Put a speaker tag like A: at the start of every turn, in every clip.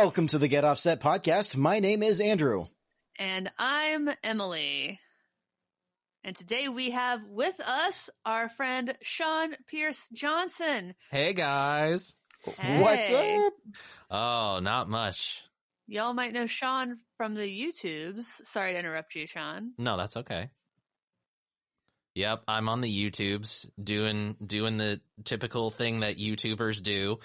A: Welcome to the Get Offset podcast. My name is Andrew.
B: And I'm Emily. And today we have with us our friend Sean Pierce Johnson.
C: Hey, guys.
B: Hey.
A: What's up?
C: Oh, not much.
B: Y'all might know Sean from the YouTubes. Sorry to interrupt you, Sean.
C: No, that's okay. Yep, I'm on the YouTubes doing the typical thing that YouTubers do.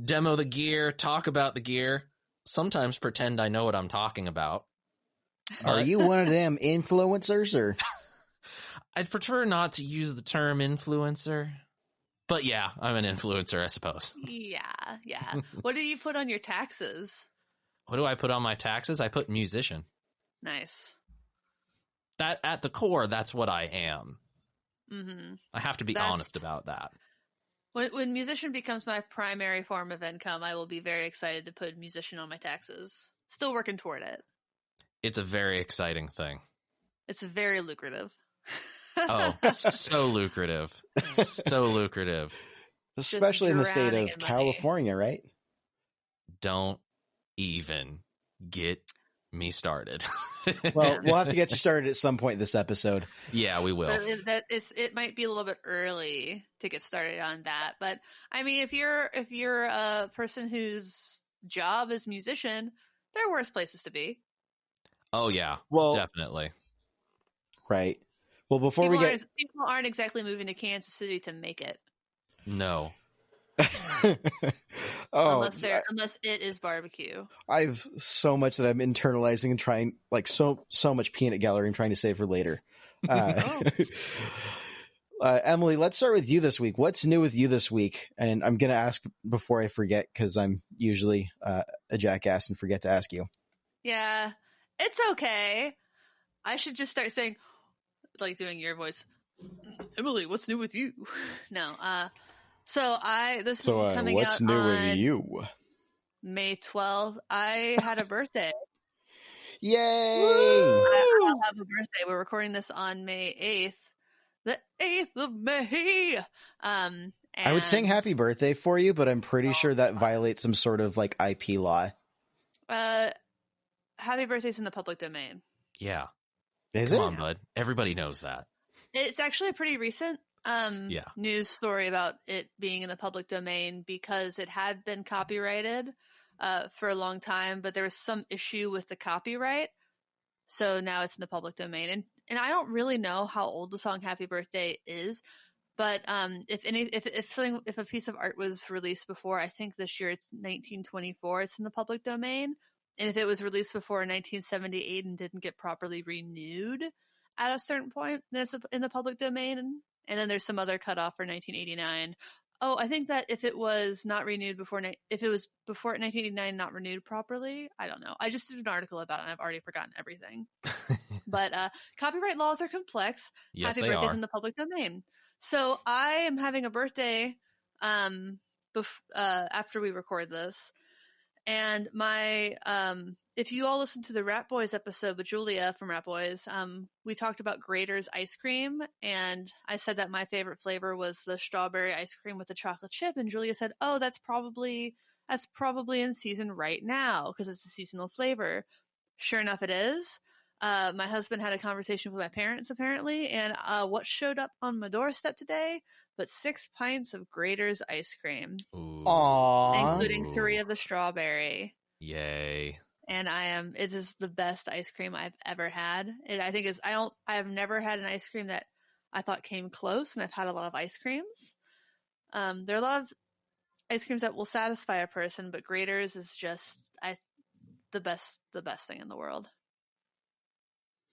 C: Demo the gear, talk about the gear, sometimes pretend I know what I'm talking about.
A: Are you one of them influencers or?
C: I'd prefer not to use the term influencer. But yeah, I'm an influencer, I suppose.
B: Yeah. What do you put on your taxes?
C: What do I put on my taxes? I put musician.
B: Nice.
C: That at the core, that's what I am.
B: Mm-hmm.
C: I have to be honest about that.
B: When musician becomes my primary form of income, I will be very excited to put musician on my taxes. Still working toward it.
C: It's a very exciting thing.
B: It's very lucrative.
C: Oh, so lucrative. So lucrative.
A: Especially in the state
B: drowning
A: of
B: in
A: California, right?
C: Don't even get me started.
A: Well, we'll have to get you started at some point this episode.
C: Yeah, we will.
B: But it might be a little bit early to get started on that. But I mean, if you're a person whose job is musician, there are worse places to be.
C: Oh yeah,
A: Well,
C: definitely.
A: Right. Well, before
B: People aren't exactly moving to Kansas City to make it.
C: No.
B: Unless it is barbecue.
A: I've so much that I'm internalizing and trying, like so much peanut gallery I'm trying to save for later. Emily, let's start with you this week. What's new with you this week? And I'm going to ask before I forget because I'm usually a jackass and forget to ask you. Yeah,
B: it's okay. I should just start saying, like doing your voice, Emily, what's new with you? No, this is coming out
A: what's new with you?
B: May 12th. I had a birthday.
A: Yay!
B: I'll have a birthday. We're recording this on May 8th. The 8th of May.
A: I would sing happy birthday for you, but I'm pretty sure that violates some sort of like IP law.
B: Happy birthday's in the public domain.
C: Yeah.
A: Come
C: on, bud. Everybody knows that.
B: It's actually a pretty recent news story about it being in the public domain because it had been copyrighted for a long time, but there was some issue with the copyright. So now it's in the public domain. And I don't really know how old the song Happy Birthday is, but if a piece of art was released before, I think this year it's 1924, it's in the public domain. And if it was released before 1978 and didn't get properly renewed at a certain point, then it's in the public domain. And then there's some other cutoff for 1989. Oh, I think that if it was not renewed if it was before 1989 not renewed properly, I don't know. I just did an article about it and I've already forgotten everything. But copyright laws are complex.
C: Yes,
B: Happy birthday's in the public domain. So I am having a birthday after we record this. And my, if you all listen to the Rat Boys episode with Julia from Rat Boys, we talked about Grater's ice cream, and I said that my favorite flavor was the strawberry ice cream with the chocolate chip, and Julia said, "Oh, that's probably in season right now because it's a seasonal flavor." Sure enough, it is. My husband had a conversation with my parents apparently, and what showed up on my doorstep today but 6 pints of Grater's ice cream.
C: Ooh.
A: Aww.
B: Including 3 of the strawberry.
C: Yay.
B: And it is the best ice cream I've ever had. I have never had an ice cream that I thought came close, and I've had a lot of ice creams. There are a lot of ice creams that will satisfy a person, but Grater's is just the best thing in the world.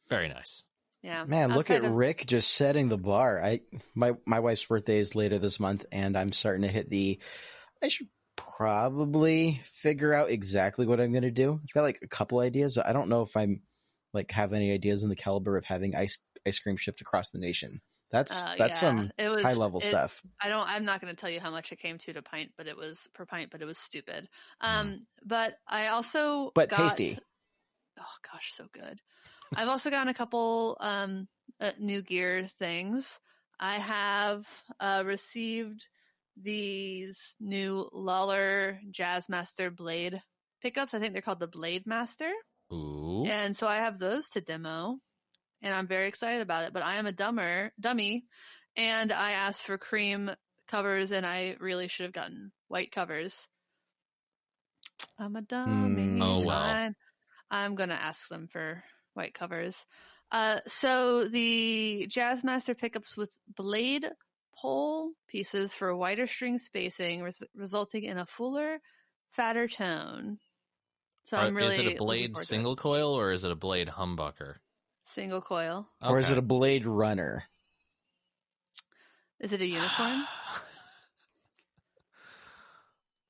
C: Very nice.
B: Yeah.
A: Man, look at Rick just setting the bar. My wife's birthday is later this month, and I'm starting to hit I should probably figure out exactly what I'm going to do. I've got like a couple ideas. I don't know if I'm like have any ideas in the caliber of having ice cream shipped across the nation. That's some high level stuff.
B: I'm not going to tell you how much it came to pint, but it was per pint, but it was stupid. But I also
A: tasty.
B: Oh gosh, so good. I've also gotten a couple new gear things. I have received these new Lawler Jazzmaster blade pickups. I think they're called the Blade Master.
C: Ooh.
B: And so I have those to demo, and I'm very excited about it. But I am a dummy, and I asked for cream covers, and I really should have gotten white covers. I'm a dummy.
C: Oh, well.
B: I'm going to ask them for white covers. So the Jazzmaster pickups with blade pole pieces for wider string spacing, resulting in a fuller, fatter tone. So I'm really.
C: Is it a blade single coil or is it a blade humbucker?
B: Single coil.
A: Okay. Or is it a blade runner?
B: Is it a unicorn?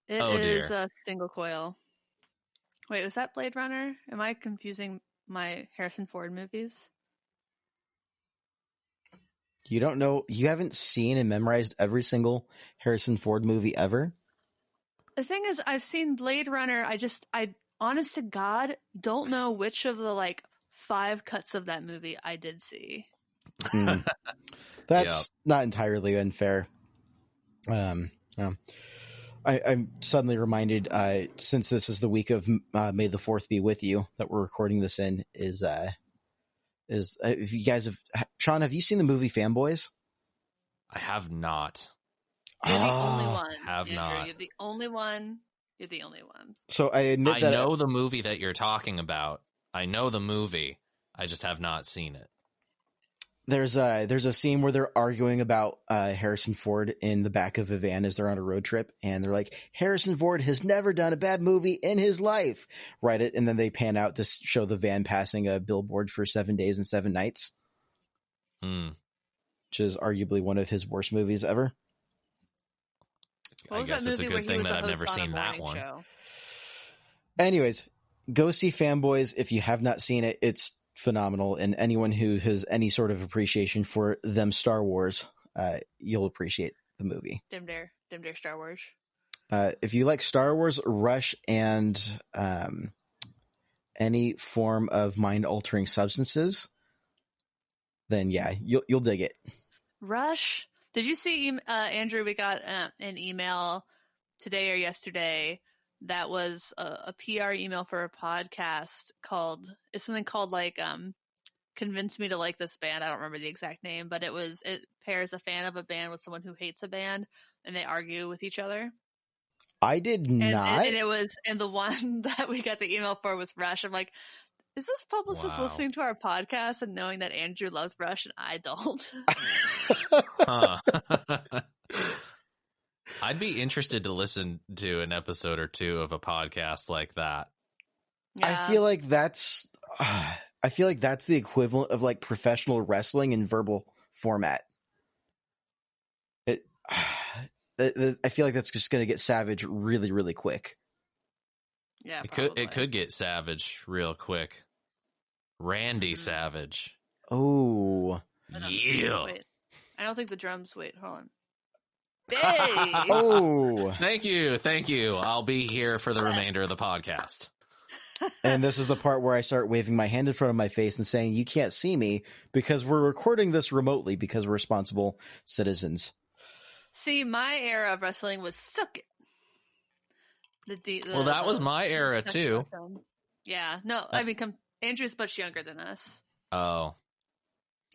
B: It
C: oh,
B: is
C: dear.
B: a single coil. Wait, was that Blade Runner? Am I confusing my Harrison Ford movies?
A: You don't know? You haven't seen and memorized every single Harrison Ford movie ever?
B: The thing is, I've seen Blade Runner. I honest to God, don't know which of the 5 cuts of that movie I did see.
A: That's not entirely unfair. I'm suddenly reminded, since this is the week of May the 4th be with you that we're recording this in, is if you guys have, Sean, have you seen the movie Fanboys?
C: I have not.
B: You're the only one.
C: Have
B: Andrew.
C: not.
B: You're the only one. You're the only one.
A: So I admit that
C: I know the movie that you're talking about. I know the movie. I just have not seen it.
A: There's a scene where they're arguing about Harrison Ford in the back of a van as they're on a road trip, and they're like, Harrison Ford has never done a bad movie in his life, right? And then they pan out to show the van passing a billboard for 7 Days and 7 Nights, which is arguably one of his worst movies ever.
C: I guess it's a good thing that I've never seen that one.
B: Show?
A: Anyways, go see Fanboys if you have not seen it. It's phenomenal, and anyone who has any sort of appreciation for them Star Wars, you'll appreciate the movie.
B: Dim dare Star Wars.
A: If you like Star Wars, Rush, and any form of mind-altering substances, then yeah, you'll dig it.
B: Rush. Did you see, Andrew? We got an email today or yesterday that was a PR email for a podcast called, it's something called Convince Me to Like This Band. I don't remember the exact name, but it pairs a fan of a band with someone who hates a band, and they argue with each other.
A: I did not.
B: And the one that we got the email for was Rush. I'm like, is this publicist listening to our podcast and knowing that Andrew loves Rush and I don't?
C: I'd be interested to listen to an episode or two of a podcast like that.
B: Yeah.
A: I feel like that's the equivalent of professional wrestling in verbal format. I feel like that's just going to get savage really, really quick.
B: Yeah,
C: it could get savage real quick. Randy Savage.
A: Oh,
C: yeah.
B: Wait, I don't think the drums. Wait, hold on. Hey!
A: Oh,
C: thank you. I'll be here for the remainder of the podcast.
A: And this is the part where I start waving my hand in front of my face and saying, you can't see me because we're recording this remotely because we're responsible citizens.
B: See, my era of wrestling was Suck It.
C: Well, that was my era too.
B: Yeah, no, I mean, Andrew's much younger than us.
C: Oh,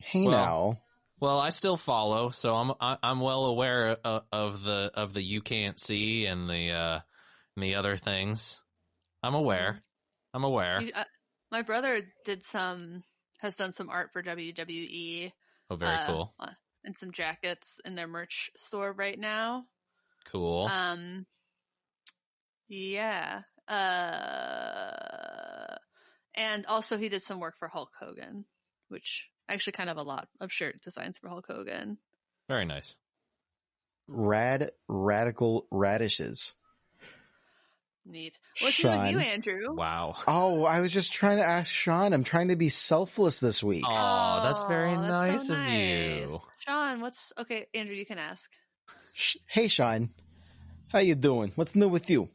A: hey now.
C: Well, I still follow, so I'm well aware of the you can't see and the other things. I'm aware.
B: My brother has done some art for WWE.
C: Oh, very cool.
B: And some jackets in their merch store right now.
C: Cool.
B: Yeah. And also he did some work for Hulk Hogan, which actually kind of a lot of shirt designs for Hulk Hogan.
C: Very nice.
A: Radical radishes.
B: Neat. What's new with you, Andrew?
C: Wow.
A: Oh, I was just trying to ask Sean. I'm trying to be selfless this week.
C: Oh, that's very nice
B: so
C: of you.
B: Sean, okay, Andrew, you can ask.
A: Hey, Sean. How you doing? What's new with you?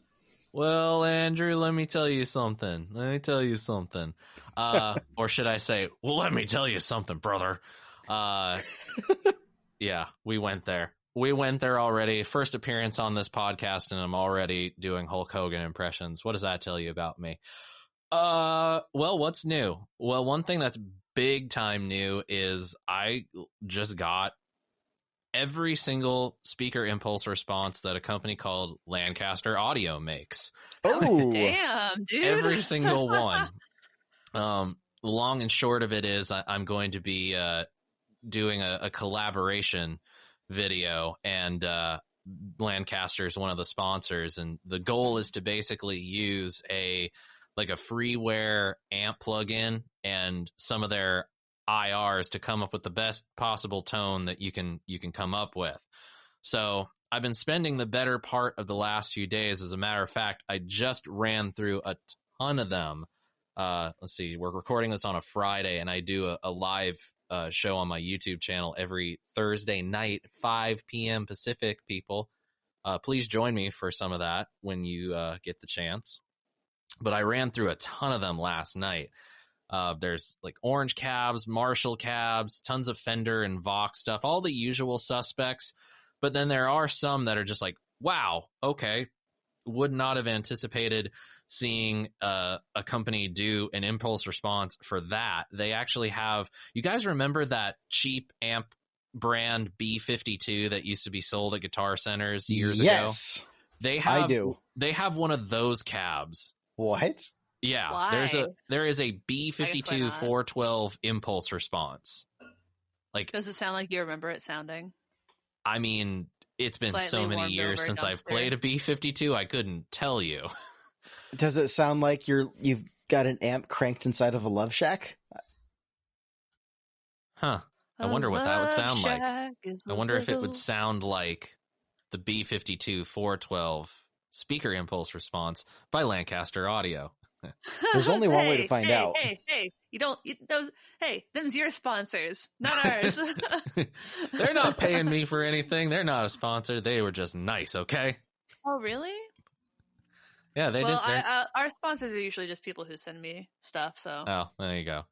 C: Well, Andrew, let me tell you something. Or should I say, well, let me tell you something, brother. Yeah, we went there. we went there already. First appearance on this podcast, and I'm already doing Hulk Hogan impressions. What does that tell you about me? Well, what's new? Well, one thing that's big time new is I just got every single speaker impulse response that a company called Lancaster Audio makes.
A: Oh,
B: damn, dude.
C: Every single one. Long and short of it is I'm going to be doing a collaboration video, and Lancaster is one of the sponsors, and the goal is to basically use a freeware amp plugin and some of their IRs to come up with the best possible tone that you can come up with. So I've been spending the better part of the last few days. As a matter of fact, I just ran through a ton of them. Let's see, we're recording this on a Friday, and I do a live show on my YouTube channel every Thursday night, 5 p.m. Pacific, people. Please join me for some of that when you get the chance. But I ran through a ton of them last night. There's like Orange cabs, Marshall cabs, tons of Fender and Vox stuff, all the usual suspects. But then there are some that are just like, wow, okay, would not have anticipated seeing a company do an impulse response for that. They actually have, you guys remember that cheap amp brand B52 that used to be sold at Guitar Centers years ago?
A: Yes, I do.
C: They have one of those cabs.
A: What?
C: Yeah,
B: Why?
C: there is a B52 412 impulse response. Like,
B: does it sound like you remember it sounding?
C: I mean, it's been
B: Slightly
C: so many
B: warmed
C: years
B: over
C: since I've
B: dumpster.
C: played a B52, I couldn't tell you.
A: Does it sound like you've got an amp cranked inside of a Love Shack?
C: Huh. I wonder what that would sound like.
B: I
C: wonder if it would sound like the B52 412 speaker impulse response by Lancaster Audio.
A: There's only one way to find out.
B: Hey, them's your sponsors, not ours.
C: They're not paying me for anything. They're not a sponsor. They were just nice, okay?
B: Oh, really?
C: Yeah, they
B: well,
C: did.
B: Our sponsors are usually just people who send me stuff. So.
C: Oh, there you go.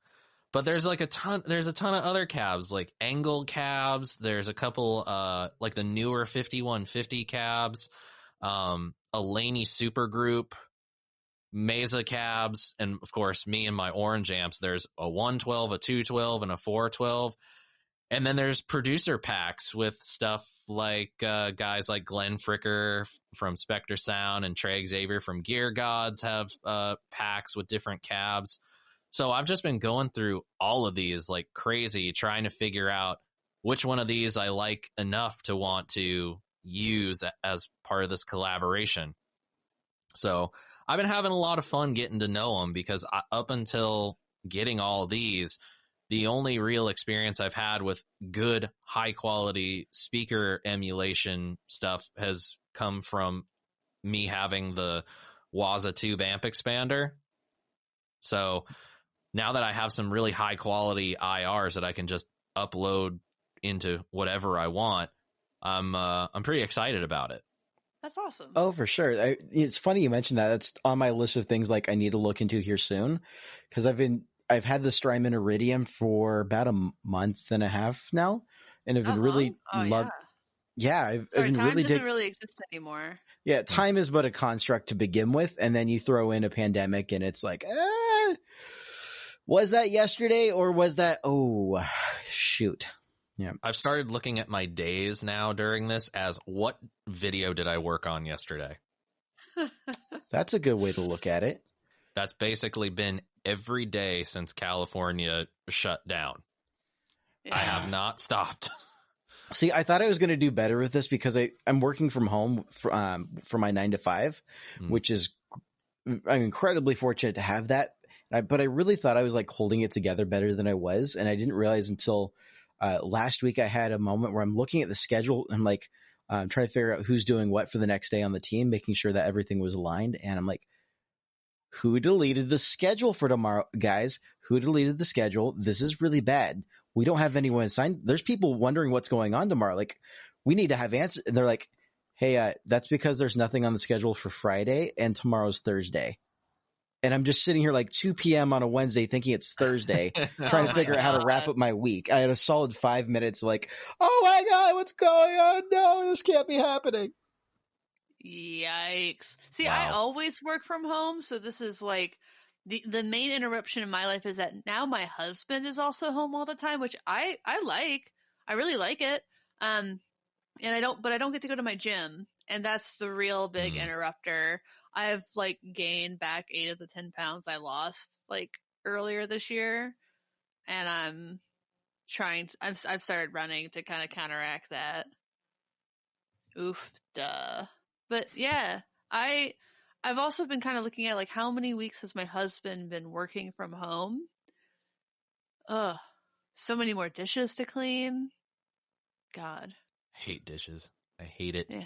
C: But there's like a ton of other cabs, like Angle cabs. There's a couple, like the newer 5150 cabs, a Laney Supergroup, Mesa cabs, and of course me and my orange amps. There's a 112, a 212, and a 412. And then there's producer packs with stuff like guys like Glenn Fricker from Spectre Sound and Trey Xavier from Gear Gods have packs with different cabs. So I've just been going through all of these like crazy, trying to figure out which one of these I like enough to want to use as part of this collaboration. So I've been having a lot of fun getting to know them, because up until getting all these, the only real experience I've had with good, high-quality speaker emulation stuff has come from me having the Waza Tube amp expander. So now that I have some really high-quality IRs that I can just upload into whatever I want, I'm pretty excited about it.
B: That's awesome.
A: Oh, for sure. It's funny you mentioned that. That's on my list of things like I need to look into here soon, because I've had the Strymon Iridium for about a month and a half now, and I've been really loved. Yeah, I've been
B: time
A: really
B: doesn't really exist anymore.
A: Yeah, time is but a construct to begin with, and then you throw in a pandemic, and it's like, was that yesterday or was that? Oh, shoot. Yeah,
C: I've started looking at my days now during this as what video did I work on yesterday?
A: That's a good way to look at it.
C: That's basically been every day since California shut down. Yeah. I have not stopped.
A: See, I thought I was going to do better with this because I'm working from home for my 9 to 5, which is, I'm incredibly fortunate to have that. But I really thought I was like holding it together better than I was. And I didn't realize until last week I had a moment where I'm looking at the schedule and I'm like, trying to figure out who's doing what for the next day on the team, making sure that everything was aligned. And I'm like, who deleted the schedule for tomorrow, guys? Who deleted the schedule? This is really bad. We don't have anyone assigned. There's people wondering what's going on tomorrow. Like, we need to have answers. And they're like, hey, that's because there's nothing on the schedule for Friday and tomorrow's Thursday. And I'm just sitting here like 2 p.m. on a Wednesday thinking it's Thursday, trying to figure out how to wrap up my week. I had a solid 5 minutes like, oh my God, what's going on? No, this can't be happening.
B: Yikes. See,
C: Wow.
B: I always work from home, so this is like the main interruption in my life is that now my husband is also home all the time, which I like. I really like it. And I don't get to go to my gym, and that's the real big interrupter. I've like gained back 8 of the 10 pounds I lost like earlier this year, and I've started running to kind of counteract that. Oof, duh. But yeah, I've also been kind of looking at like how many weeks has my husband been working from home? Ugh, so many more dishes to clean. God.
C: Hate dishes. I hate it.
B: Yeah.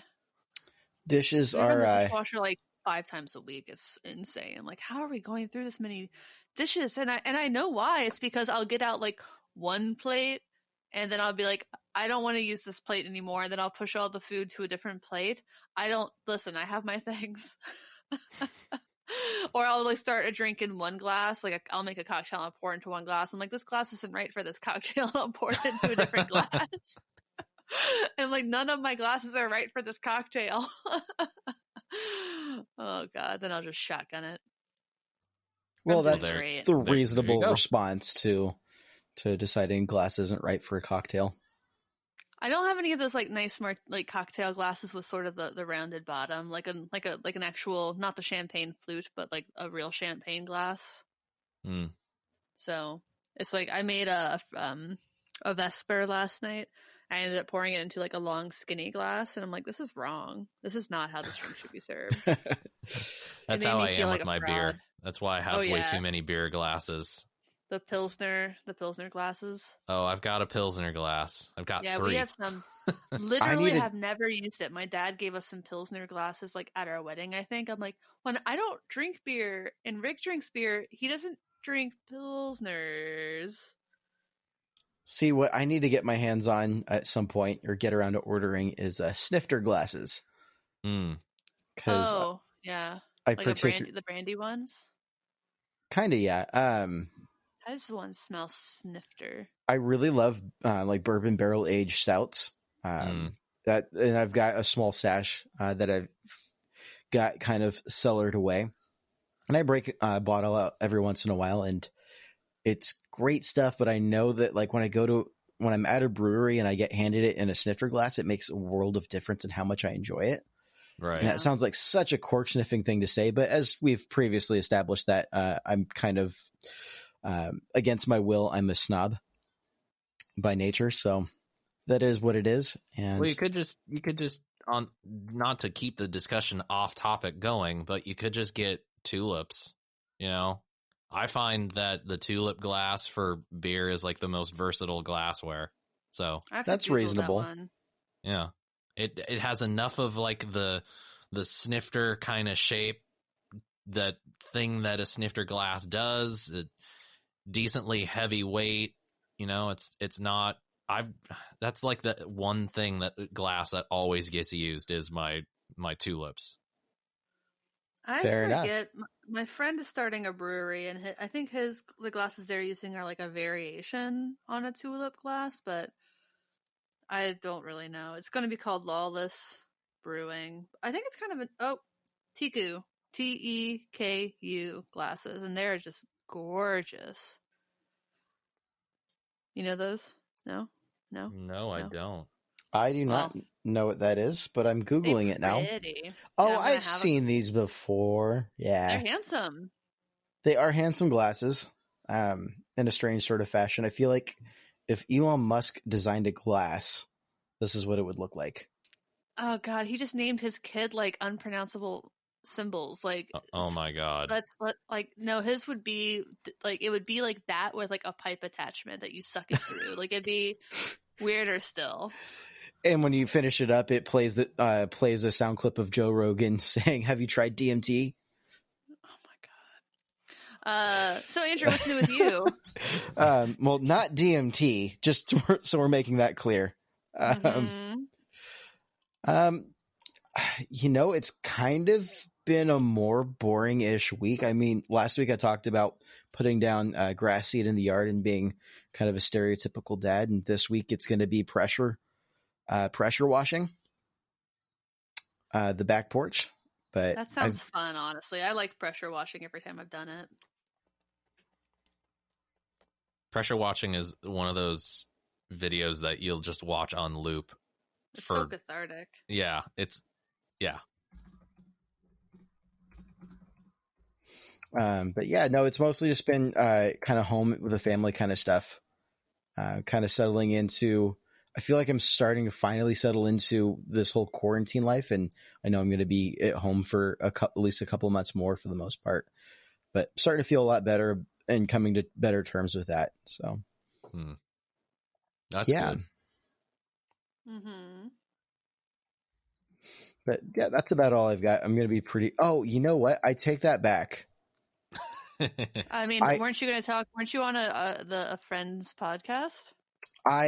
A: Dishes
B: We run
A: are
B: the dishwasher like 5 times a week. It's insane. Like, how are we going through this many dishes? And I know why. It's because I'll get out like one plate, and then I'll be like, I don't want to use this plate anymore. And then I'll push all the food to a different plate. I have my things. Or I'll like start a drink in one glass. Like I'll make a cocktail and I'll pour it into one glass. I'm like, this glass isn't right for this cocktail. I'll pour it into a different glass. And like none of my glasses are right for this cocktail. Oh God, then I'll just shotgun it.
A: well, that's
B: great.
A: the
C: There you
A: reasonable
C: go.
A: response to deciding glass isn't right for a cocktail.
B: I don't have any of those like nice smart like cocktail glasses with sort of the rounded bottom, like an actual, not the champagne flute, but like a real champagne glass. So it's like I made a Vesper last night. I ended up pouring it into like a long skinny glass, and I'm like, this is wrong. This is not how this drink should be served.
C: That's how I am with my beer. That's why I have way too many beer glasses.
B: The Pilsner glasses.
C: Oh, I've got a Pilsner glass. I've got 3.
B: We have some. Literally have never used it. My dad gave us some Pilsner glasses like at our wedding, I think. I'm like, when I don't drink beer and Rick drinks beer, he doesn't drink Pilsners.
A: See, what I need to get my hands on at some point or get around to ordering is snifter glasses.
B: Oh, yeah.
A: I
B: like the brandy ones?
A: Kind of, yeah.
B: How does one smell snifter?
A: I really love like bourbon barrel aged stouts. And I've got a small stash that I've got kind of cellared away, and I break a bottle out every once in a while, and it's great stuff. But I know that like when I'm at a brewery and I get handed it in a snifter glass, it makes a world of difference in how much I enjoy it.
C: Right.
A: And that sounds like such a cork sniffing thing to say, but as we've previously established that I'm kind of against my will, I'm a snob by nature, so that is what it is. And
C: well, you could just on, not to keep the discussion off topic going, but you could just get tulips. You know, I find that the tulip glass for beer is like the most versatile glassware. So
A: that's reasonable.
C: Yeah, it has enough of like the snifter kind of shape, that thing that a snifter glass does. Decently heavy weight, you know. It's not. That's like the one thing that glass that always gets used is my tulips.
A: Fair enough.
B: My friend is starting a brewery, and I think the glasses they're using are like a variation on a tulip glass, but I don't really know. It's going to be called Lawless Brewing. I think it's kind of Teku, Teku glasses, and they're just gorgeous. You know those? No,
C: I don't.
A: I do not know what that is, but I'm Googling it now. Oh, yeah, I've seen these before. Yeah.
B: They're handsome.
A: They are handsome glasses, in a strange sort of fashion. I feel like if Elon Musk designed a glass, this is what it would look like.
B: Oh God, he just named his kid like unpronounceable symbols. Like,
C: oh my God.
B: No, his would be like, it would be like that with like a pipe attachment that you suck it through. Like it'd be weirder still. And
A: when you finish it up, it plays a sound clip of Joe Rogan saying, "Have you tried DMT?"
B: Oh my God. So Andrew, what's new with you?
A: Well, not DMT, just so we're making that clear. You know, it's kind of been a more boring-ish week. I mean, last week I talked about putting down grass seed in the yard and being kind of a stereotypical dad, and this week it's going to be pressure washing the back porch. But
B: that sounds fun, honestly. I like pressure washing every time I've done it.
C: Pressure washing is one of those videos that you'll just watch on loop.
B: It's so cathartic.
C: Yeah,
A: but yeah, no, it's mostly just been kind of home with the family kind of stuff. Kind of settling into, I feel like I'm starting to finally settle into this whole quarantine life, and I know I'm going to be at home for at least a couple of months more for the most part, but starting to feel a lot better and coming to better terms with that. So
C: that's good.
B: Mm-hmm.
A: But yeah, that's about all I've got. I'm going to be pretty, oh, you know what? I take that back.
B: I mean, weren't you going to talk? Weren't you on a friend's podcast?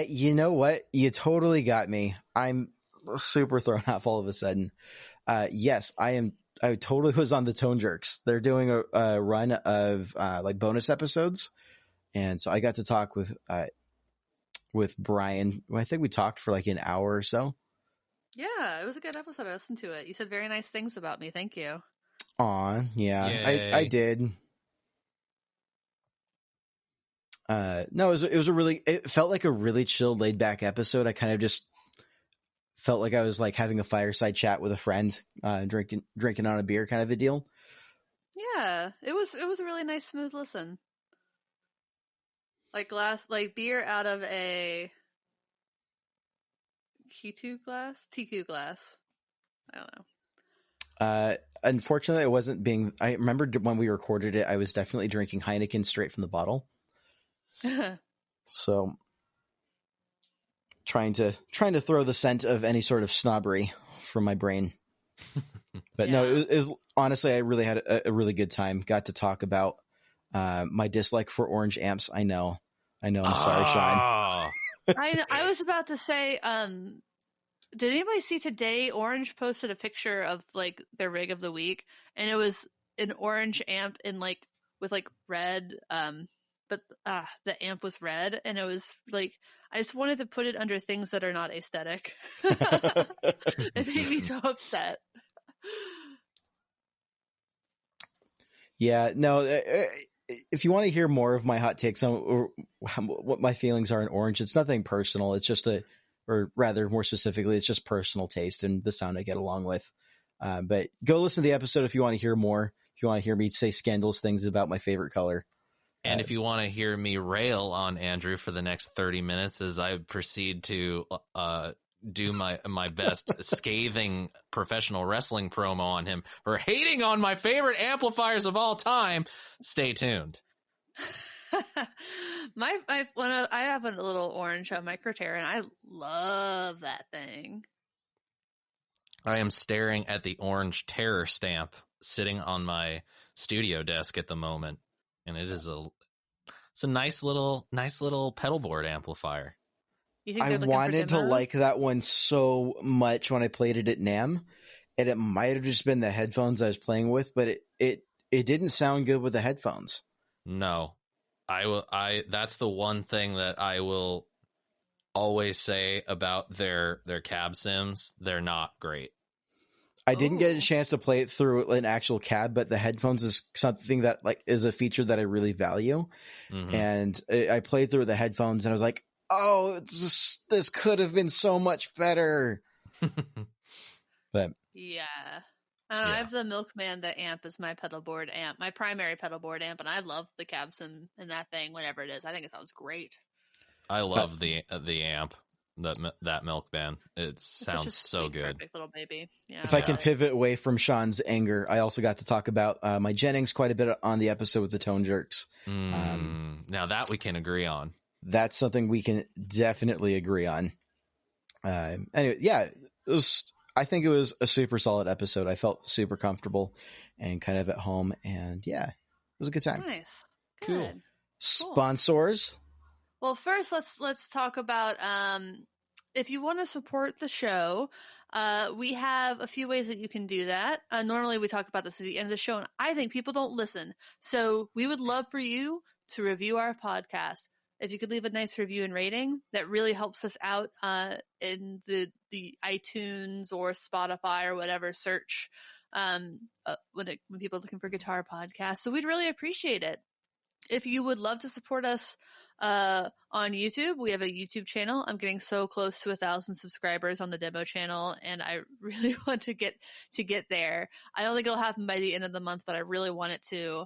A: You know what? You totally got me. I'm super thrown off all of a sudden. Yes, I am. I totally was on the Tone Jerks. They're doing a run of like bonus episodes, and so I got to talk with Brian. I think we talked for like an hour or so.
B: Yeah, it was a good episode. I listened to it. You said very nice things about me. Thank you.
A: Aw, yeah, I did. No, it felt like a really chill, laid back episode. I kind of just felt like I was like having a fireside chat with a friend, drinking on a beer kind of a deal.
B: Yeah, it was a really nice, smooth listen. Like beer out of a TQ glass. I don't know.
A: Unfortunately, it wasn't being. I remember when we recorded it, I was definitely drinking Heineken straight from the bottle. So, trying to throw the scent of any sort of snobbery from my brain. But yeah. No, it was honestly, I really had a really good time. Got to talk about my dislike for orange amps. I know. I'm sorry, Sean.
B: I was about to say, did anybody see today? Orange posted a picture of like their rig of the week, and it was an orange amp in like with like red, but the amp was red, and it was like I just wanted to put it under things that are not aesthetic. It made me so upset.
A: Yeah, no. If you want to hear more of my hot takes on what my feelings are in orange, it's nothing personal. It's just or rather, more specifically, it's just personal taste and the sound I get along with. But go listen to the episode if you want to hear more. If you want to hear me say scandalous things about my favorite color.
C: And if you want to hear me rail on Andrew for the next 30 minutes as I proceed to do my best scathing professional wrestling promo on him for hating on my favorite amplifiers of all time, stay tuned.
B: I have a little orange on my Cortera, and I love that thing.
C: I am staring at the orange terror stamp sitting on my studio desk at the moment, and it's a nice little pedal board amplifier.
A: I wanted to like that one so much when I played it at NAMM, and it might have just been the headphones I was playing with, but it didn't sound good with the headphones.
C: No, that's the one thing that I will always say about their cab sims. They're not great.
A: I didn't get a chance to play it through an actual cab, but the headphones is something that like is a feature that I really value. Mm-hmm. And I played through the headphones and I was like, oh, this could have been so much better. But
B: yeah. I have the Milkman, the amp is my pedal board amp, my primary pedal board amp, and I love the cab sim in that thing, whatever it is. I think it sounds great.
C: I love the amp. That Milkman, it sounds so good.
B: Perfect little baby. Yeah.
A: If I can pivot away from Sean's anger, I also got to talk about my Jennings quite a bit on the episode with the Tone Jerks.
C: Now that we can agree on.
A: That's something we can definitely agree on. Anyway, yeah, I think it was a super solid episode. I felt super comfortable and kind of at home, and yeah, it was a good time.
B: Nice.
C: Cool.
A: Sponsors.
B: Well, first let's talk about if you want to support the show, we have a few ways that you can do that. Normally we talk about this at the end of the show, and I think people don't listen. So we would love for you to review our podcast. If you could leave a nice review and rating, that really helps us out in the iTunes or Spotify or whatever search when people are looking for guitar podcasts. So we'd really appreciate it. If you would love to support us on YouTube, we have a YouTube channel. I'm getting so close to 1,000 subscribers on the demo channel, and I really want to get there. I don't think it'll happen by the end of the month, but I really want it to.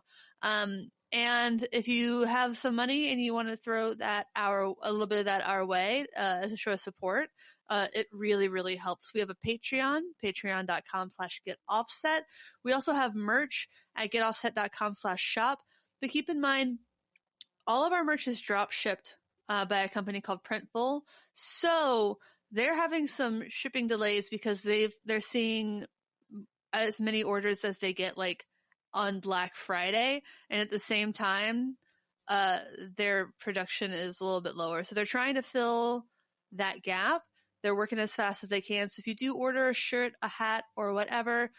B: And if you have some money and you want to throw a little bit of that our way as a show of support, it really, really helps. We have a Patreon, patreon.com/getoffset. We also have merch at getoffset.com/shop. But keep in mind, all of our merch is drop shipped by a company called Printful. So they're having some shipping delays because they're seeing as many orders as they get like on Black Friday. And at the same time, their production is a little bit lower. So they're trying to fill that gap. They're working as fast as they can. So if you do order a shirt, a hat, or whatever,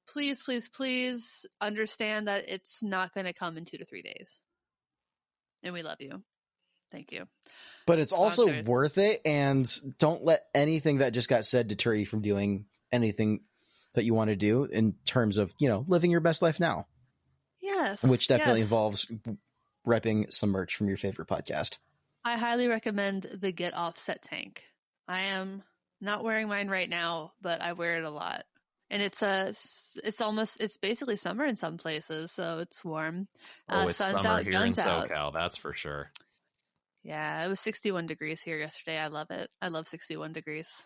B: please, please, please understand that it's not going to come in 2 to 3 days. And we love you. Thank you.
A: But it's also worth it, and don't let anything that just got said deter you from doing anything that you want to do in terms of, living your best life now.
B: Yes.
A: Which definitely involves repping some merch from your favorite podcast.
B: I highly recommend the Get Offset tank. I am not wearing mine right now, but I wear it a lot. And it's basically summer in some places, so it's warm.
C: It's summer here in SoCal, that's for sure.
B: Yeah, it was 61 degrees here yesterday. I love it. I love 61 degrees.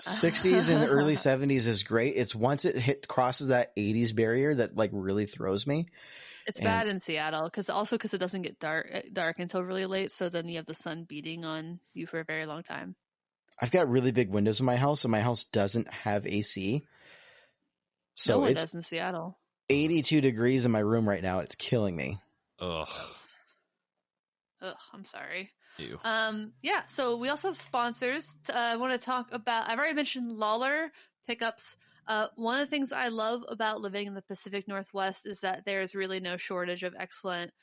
A: 60s and early 70s is great. It's once it crosses that 80s barrier that like really throws me.
B: It's bad in Seattle because it doesn't get dark until really late, so then you have the sun beating on you for a very long time.
A: I've got really big windows in my house, and my house doesn't have AC. So
B: no one does in Seattle.
A: 82 degrees in my room right now. It's killing me.
C: Ugh,
B: I'm sorry.
C: Ew.
B: Yeah, so we also have sponsors. I want to talk about, I've already mentioned Lawler Pickups. One of the things I love about living in the Pacific Northwest is that there's really no shortage of excellent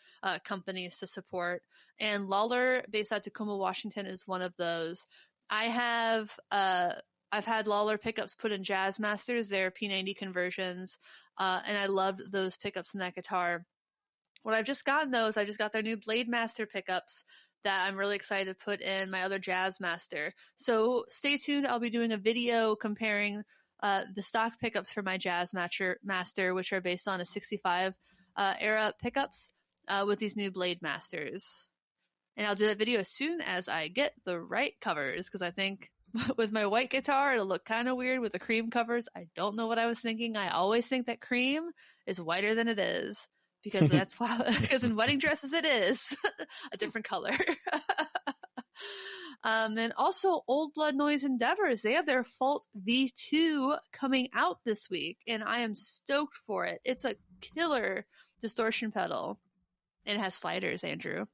B: companies to support. And Lawler, based out of Tacoma, Washington, is one of those. I've had Lawler pickups put in Jazz Masters, their P90 conversions, and I loved those pickups in that guitar. What I've just gotten though is I just got their new Blade Master pickups that I'm really excited to put in my other Jazz Master. So stay tuned. I'll be doing a video comparing the stock pickups for my Jazz Master, which are based on a 65 era pickups with these new Blade Masters. And I'll do that video as soon as I get the right covers, because I think with my white guitar, it'll look kind of weird with the cream covers. I don't know what I was thinking. I always think that cream is whiter than it is, because that's why, because in wedding dresses it is a different color. And also Old Blood Noise Endeavors. They have their Fault V2 coming out this week, and I am stoked for it. It's a killer distortion pedal, and it has sliders, Andrew.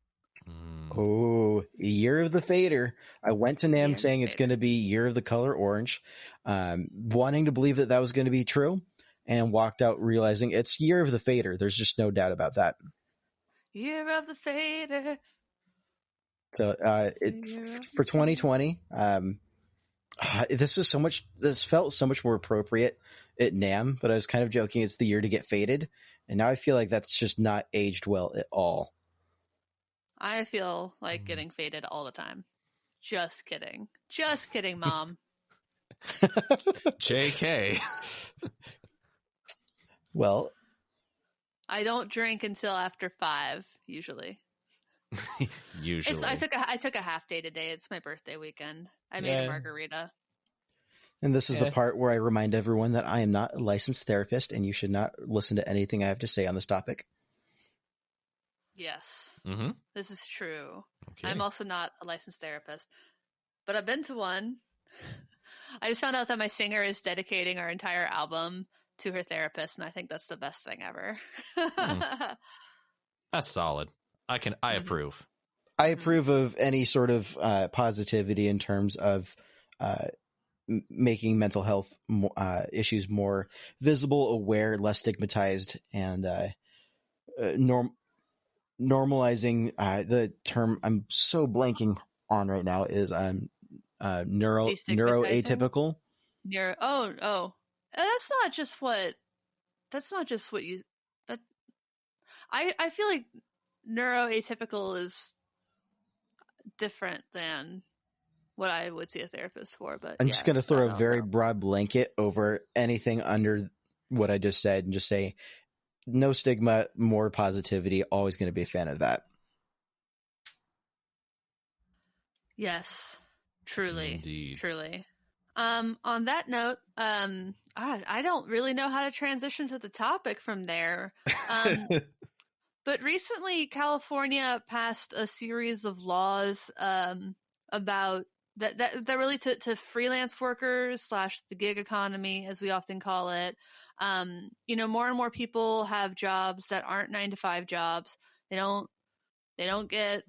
A: Oh, Year of the Fader. I went to NAMM saying it's going to be Year of the Color Orange, wanting to believe that was going to be true, and walked out realizing it's Year of the Fader. There's just no doubt about that.
B: Year of the Fader.
A: So for 2020, this felt so much more appropriate at NAMM, but I was kind of joking it's the year to get faded, and now I feel like that's just not aged well at all.
B: I feel like getting faded all the time. Just kidding. Just kidding, Mom.
C: JK.
A: Well,
B: I don't drink until after 5, usually. I took a half day today. It's my birthday weekend. I made a margarita.
A: And this is the part where I remind everyone that I am not a licensed therapist, and you should not listen to anything I have to say on this topic.
B: Yes,
C: This
B: is true.
C: Okay.
B: I'm also not a licensed therapist, but I've been to one. I just found out that my singer is dedicating our entire album to her therapist, and I think that's the best thing ever.
C: That's solid. I approve.
A: I approve of any sort of positivity in terms of making mental health issues more visible, aware, less stigmatized, and normalizing the term I'm so blanking on right now is neuroatypical.
B: That's not just what you that I feel like neuroatypical is different than what I would see a therapist for, but
A: I'm just going to throw a very broad blanket over anything under what I just said and just say no stigma, more positivity. Always going to be a fan of that.
B: Yes, truly.
C: Indeed.
B: Truly. On that note, I don't really know how to transition to the topic from there. But recently California passed a series of laws about that relate to freelance workers / the gig economy, as we often call it. More and more people have jobs that aren't 9-to-5 jobs. They don't get,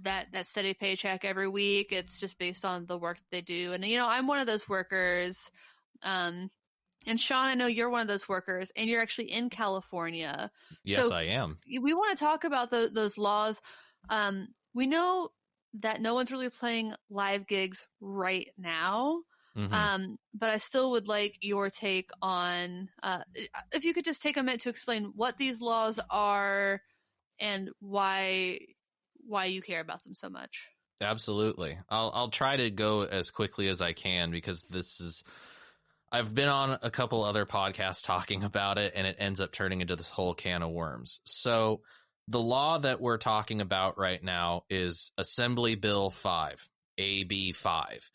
B: that steady paycheck every week. It's just based on the work that they do. And, I'm one of those workers. And Sean, I know you're one of those workers, and you're actually in California.
C: Yes,
B: so
C: I am.
B: We want to talk about those laws. We know that no one's really playing live gigs right now.
C: Mm-hmm.
B: But I still would like your take on, if you could just take a minute to explain what these laws are and why you care about them so much.
C: Absolutely. I'll try to go as quickly as I can, because I've been on a couple other podcasts talking about it, and it ends up turning into this whole can of worms. So the law that we're talking about right now is Assembly Bill 5, AB 5.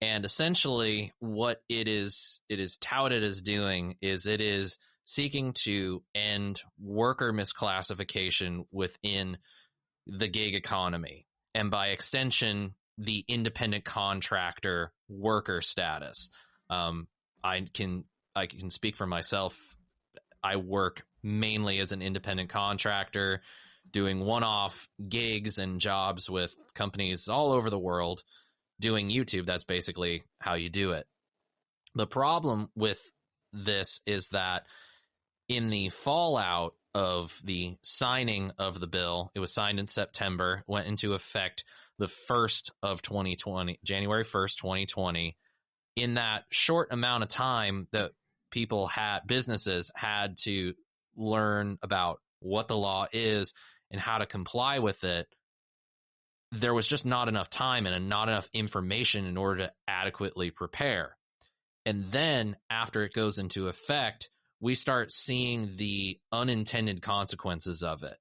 C: And essentially what it is touted as doing is it is seeking to end worker misclassification within the gig economy, and by extension, the independent contractor worker status. I can speak for myself. I work mainly as an independent contractor, doing one-off gigs and jobs with companies all over the world, doing YouTube. That's basically how you do it. The problem with this is that in the fallout of the signing of the bill, it was signed in September, went into effect the 1st of 2020, January 1st, 2020. In that short amount of time that businesses had to learn about what the law is and how to comply with it, there was just not enough time and not enough information in order to adequately prepare. And then after it goes into effect, we start seeing the unintended consequences of it.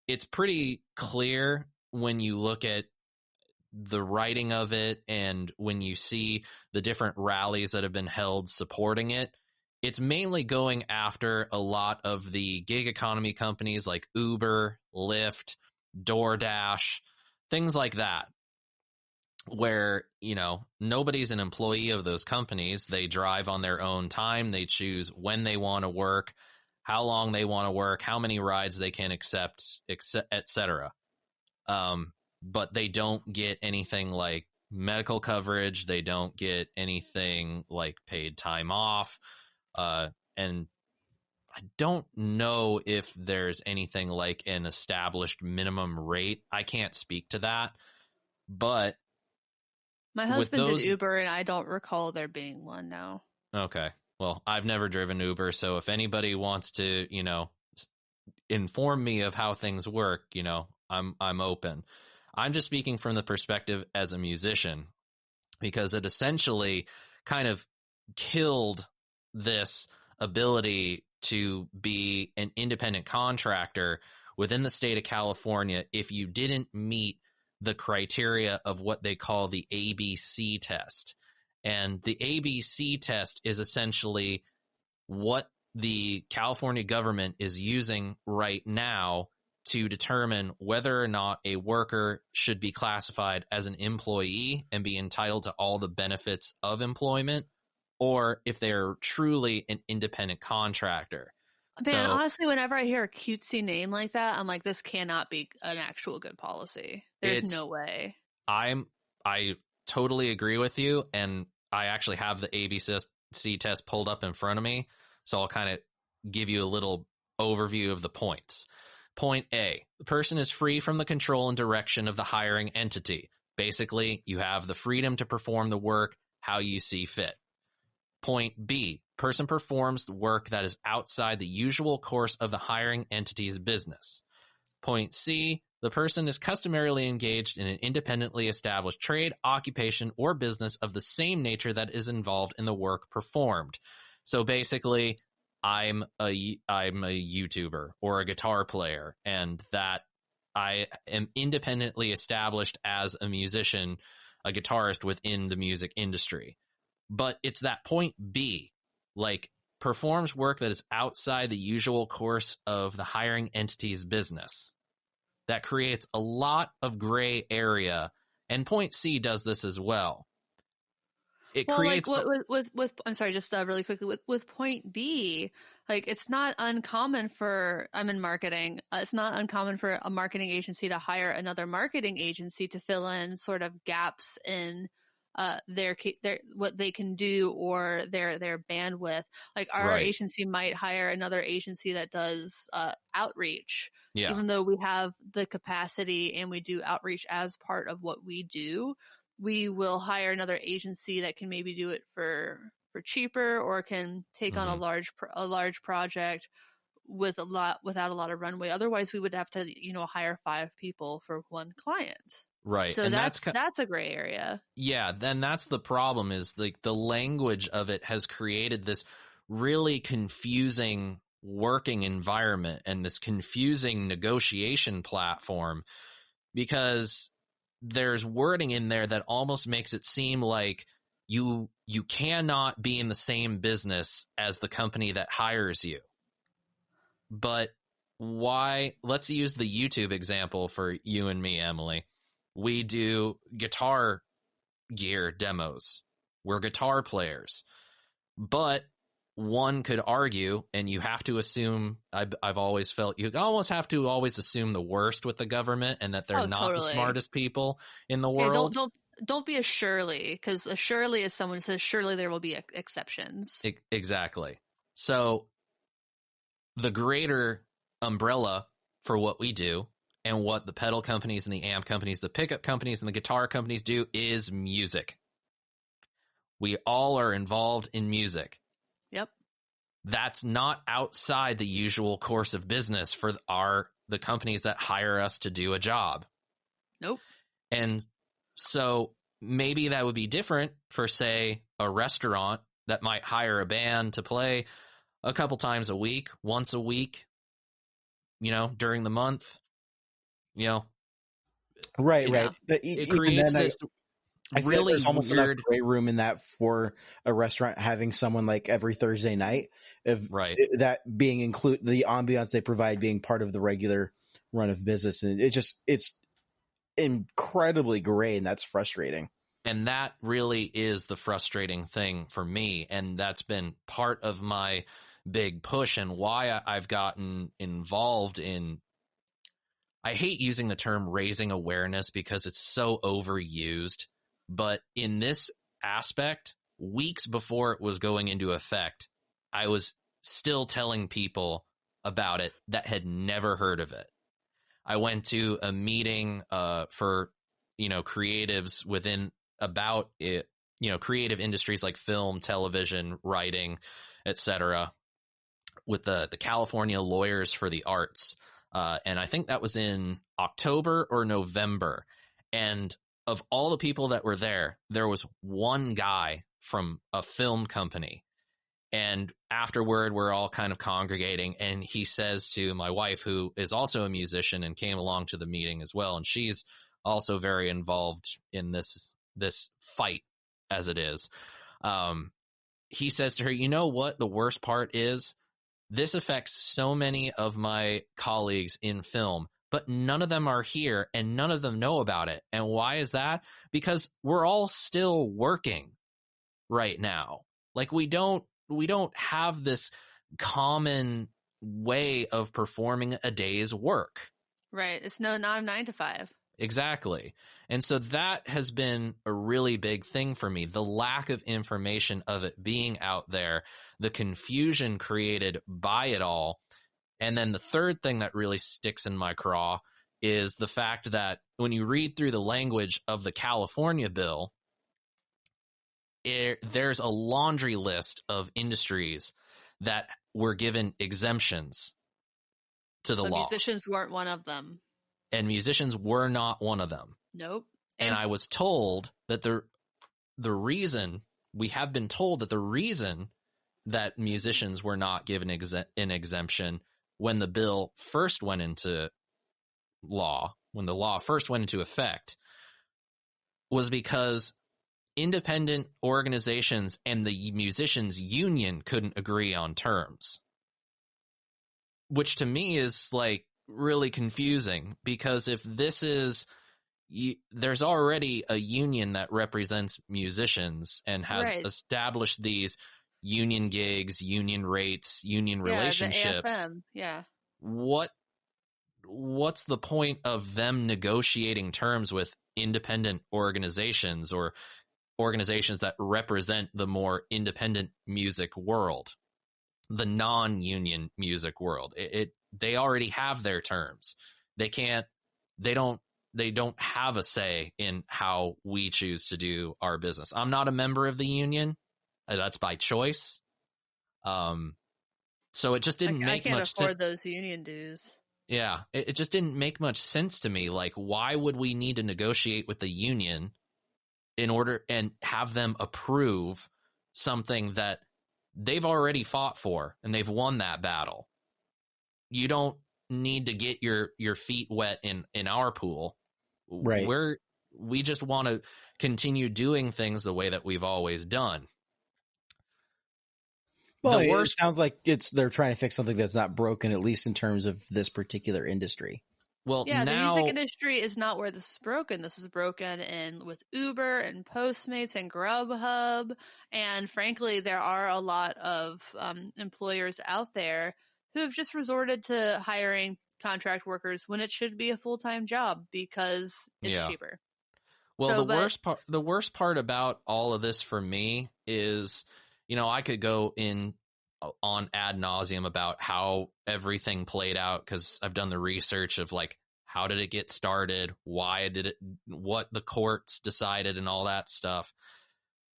C: It's pretty clear when you look at the writing of it and when you see the different rallies that have been held supporting it. It's mainly going after a lot of the gig economy companies like Uber, Lyft, DoorDash, things like that, where, nobody's an employee of those companies. They drive on their own time. They choose when they want to work, how long they want to work, how many rides they can accept, etc. But they don't get anything like medical coverage. They don't get anything like paid time off. And I don't know if there's anything like an established minimum rate. I can't speak to that. But
B: my husband did Uber, and I don't recall there being one, no.
C: Okay. Well, I've never driven Uber, so if anybody wants to, inform me of how things work, I'm open. I'm just speaking from the perspective as a musician, because it essentially kind of killed this ability to be an independent contractor within the state of California if you didn't meet the criteria of what they call the ABC test. And the ABC test is essentially what the California government is using right now to determine whether or not a worker should be classified as an employee and be entitled to all the benefits of employment, or if they're truly an independent contractor.
B: Man, honestly, whenever I hear a cutesy name like that, I'm like, this cannot be an actual good policy. There's no way.
C: I totally agree with you. And I actually have the ABC test pulled up in front of me. So I'll kind of give you a little overview of the points. Point A, the person is free from the control and direction of the hiring entity. Basically, you have the freedom to perform the work how you see fit. Point B, person performs the work that is outside the usual course of the hiring entity's business. Point C, the person is customarily engaged in an independently established trade, occupation, or business of the same nature that is involved in the work performed. So basically, I'm a YouTuber or a guitar player, and that I am independently established as a musician, a guitarist within the music industry. But it's that point B, like performs work that is outside the usual course of the hiring entity's business. That creates a lot of gray area, and point C does this as well. It creates
B: with I'm sorry, just really quickly with point B, like it's not uncommon for, I'm in marketing. It's not uncommon for a marketing agency to hire another marketing agency to fill in sort of gaps in their what they can do or their bandwidth. Like our agency might hire another agency that does outreach, even though we have the capacity and we do outreach as part of what we do. We will hire another agency that can maybe do it for cheaper, or can take on a large project without a lot of runway. Otherwise, we would have to hire 5 people for one client.
C: Right.
B: So
C: and
B: that's a gray area.
C: Yeah, then that's the problem, is like the language of it has created this really confusing working environment and this confusing negotiation platform, because there's wording in there that almost makes it seem like you cannot be in the same business as the company that hires you. But why? Let's use the YouTube example for you and me, Emily. We do guitar gear demos. We're guitar players. But one could argue, and you have to assume, I've always felt you almost have to always assume the worst with the government, and that they're not the smartest people in the world.
B: Don't be a Shirley, because a Shirley is someone who says surely there will be exceptions.
C: Exactly. So the greater umbrella for what we do and what the pedal companies and the amp companies, the pickup companies and the guitar companies do is music. We all are involved in music.
B: Yep.
C: That's not outside the usual course of business for the companies that hire us to do a job.
B: Nope.
C: And so maybe that would be different for, say, a restaurant that might hire a band to play a couple times a week, once a week, during the month,
A: Right. But
C: it creates this
A: I feel
C: really
A: like there's almost
C: weird
A: enough gray room in that for a restaurant having someone like every Thursday night, that being the ambiance they provide being part of the regular run of business. And it's incredibly gray, and that's frustrating.
C: And that really is the frustrating thing for me. And that's been part of my big push and why I've gotten involved in, I hate using the term raising awareness because it's so overused. But in this aspect, weeks before it was going into effect, I was still telling people about it that had never heard of it. I went to a meeting for, creatives within about it, creative industries like film, television, writing, etc., with the California Lawyers for the Arts. And I think that was in October or November. And of all the people that were there was one guy from a film company. And afterward, we're all kind of congregating, and he says to my wife, who is also a musician and came along to the meeting as well, and she's also very involved in this fight as it is. He says to her, you know what the worst part is? This affects so many of my colleagues in film, but none of them are here and none of them know about it. And why is that? Because we're all still working right now. Like we don't have this common way of performing a day's work.
B: Right. It's not a 9 to 5.
C: exactly. And so that has been a really big thing for me. The lack of information of it being out there, the confusion created by it all. And then the third thing that really sticks in my craw is the fact that when you read through the language of the California bill, there's a laundry list of industries that were given exemptions to the law.
B: Musicians weren't one of them.
C: And musicians were not one of them.
B: Nope.
C: And I was told that the reason, we have been told that the reason that musicians were not given an exemption when the bill first went into law, when the law first went into effect, was because independent organizations and the musicians union couldn't agree on terms. Which to me is like really confusing, because if this is, there's already a union that represents musicians and has established these union gigs, union rates, union relationships.
B: The AFM, yeah.
C: What's the point of them negotiating terms with independent organizations or organizations that represent the more independent music world, the non-union music world? They already have their terms. They don't have a say in how we choose to do our business. I'm not a member of the union. That's by choice. So it just didn't make much sense.
B: I can't afford those union dues.
C: Yeah, it just didn't make much sense to me. Like, why would we need to negotiate with the union in order and have them approve something that they've already fought for and they've won that battle? You don't need to get your feet wet in our pool.
A: Right.
C: We just want to continue doing things the way that we've always done.
A: Well, it sounds like they're trying to fix something that's not broken, at least in terms of this particular industry.
C: Well,
B: yeah,
C: now,
B: the music industry is not where this is broken. This is broken with Uber and Postmates and Grubhub. And frankly, there are a lot of employers out there who have just resorted to hiring contract workers when it should be a full-time job because it's cheaper.
C: Well, the worst part about all of this for me is, I could go in on ad nauseum about how everything played out, because I've done the research of like, how did it get started? Why did it, what the courts decided and all that stuff.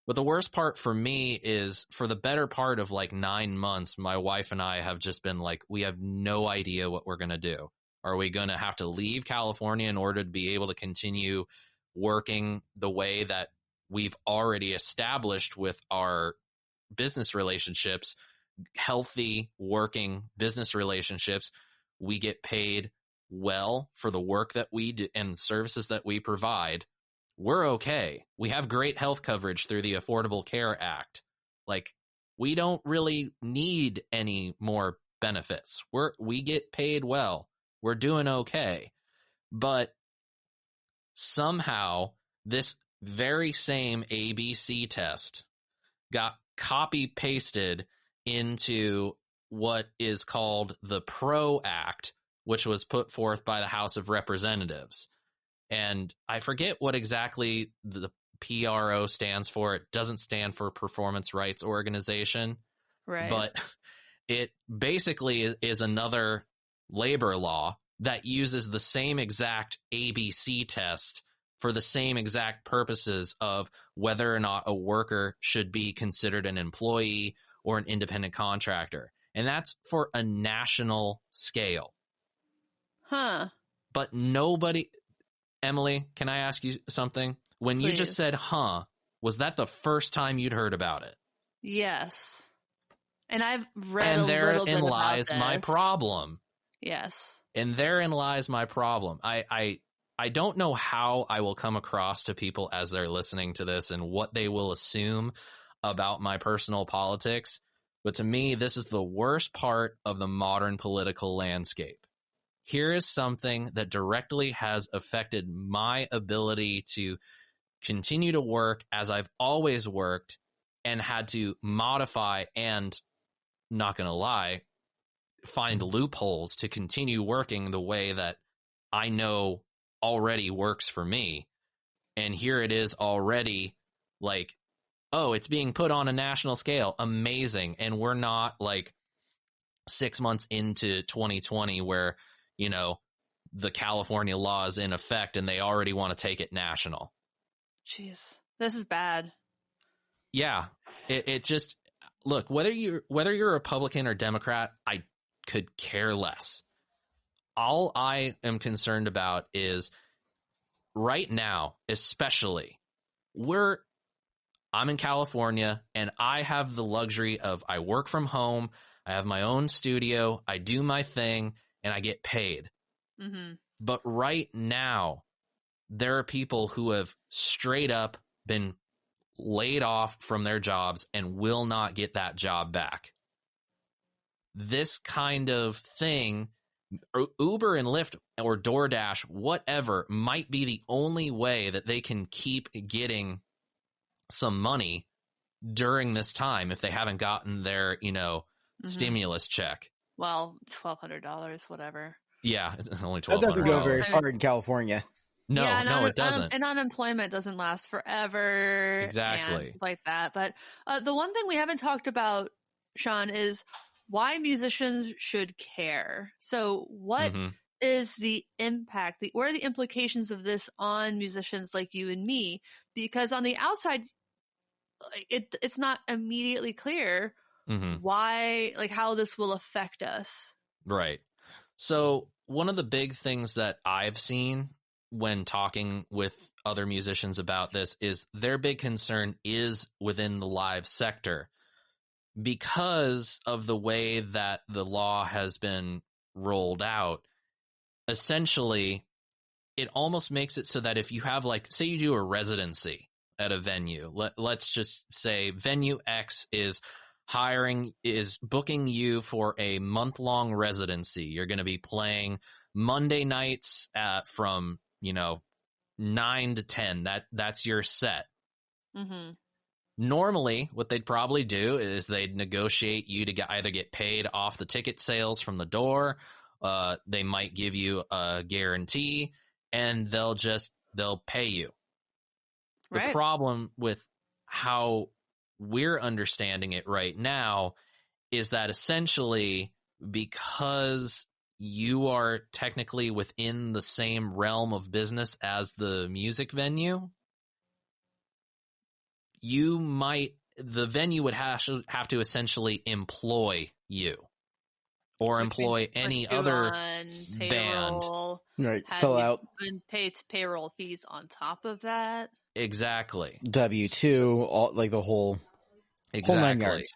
C: But the worst part for me is, for the better part of like 9 months, my wife and I have just been like, we have no idea what we're going to do. Are we going to have to leave California in order to be able to continue working the way that we've already established with our business relationships, healthy working business relationships? We get paid well for the work that we do and services that we provide. We're okay. We have great health coverage through the Affordable Care Act. Like, we don't really need any more benefits. We get paid well. We're doing okay. But somehow this very same ABC test got copy pasted into what is called the PRO Act, which was put forth by the House of Representatives. And I forget what exactly the PRO stands for. It doesn't stand for Performance Rights Organization.
B: Right.
C: But it basically is another labor law that uses the same exact ABC test for the same exact purposes of whether or not a worker should be considered an employee or an independent contractor. And that's for a national scale.
B: Huh.
C: But nobody... Emily, can I ask you something? When
B: Please.
C: You just said, was that the first time you'd heard about it?
B: Yes. And I've read
C: a little
B: bit about this.
C: And therein lies my problem.
B: Yes.
C: And therein lies my problem. I don't know how I will come across to people as they're listening to this and what they will assume about my personal politics. But to me, this is the worst part of the modern political landscape. Here is something that directly has affected my ability to continue to work as I've always worked, and had to modify and, not going to lie, find loopholes to continue working the way that I know already works for me. And here it is already like, oh, it's being put on a national scale. Amazing. And we're not like 6 months into 2020 where, you know, the California law is in effect and they already want to take it national.
B: Jeez, this is bad.
C: Yeah, it just, look, whether you're a Republican or Democrat, I could care less. All I am concerned about is right now, especially, I'm in California and I have the luxury of, I work from home, I have my own studio, I do my thing, and I get paid.
B: Mm-hmm.
C: But right now, there are people who have straight up been laid off from their jobs and will not get that job back. This kind of thing, Uber and Lyft or DoorDash, whatever, might be the only way that they can keep getting some money during this time if they haven't gotten their, stimulus check.
B: Well, $1,200, whatever.
C: Yeah, it's only $1,200.
A: That doesn't go very far in California.
C: No, it doesn't.
B: And unemployment doesn't last forever.
C: Exactly.
B: And like that. But the one thing we haven't talked about, Sean, is why musicians should care. So what is the impact, what are the implications of this on musicians like you and me? Because on the outside, it's not immediately clear why, like how this will affect us.
C: Right. So one of the big things that I've seen when talking with other musicians about this is their big concern is within the live sector because of the way that the law has been rolled out. Essentially, it almost makes it so that if you have, like, say you do a residency at a venue, let's just say venue X is booking you for a month-long residency. You're going to be playing Monday nights from 9 to 10. That's your set. Normally, what they'd probably do is they'd negotiate you to either get paid off the ticket sales from the door. They might give you a guarantee, and they'll pay you. Right. The problem with how we're understanding it right now is that essentially, because you are technically within the same realm of business as the music venue, the venue would have to essentially employ you or employ any other band.
A: Right, fill out
B: and pay payroll fees on top of that.
C: Exactly.
A: W-2, all, like the whole 9 yards.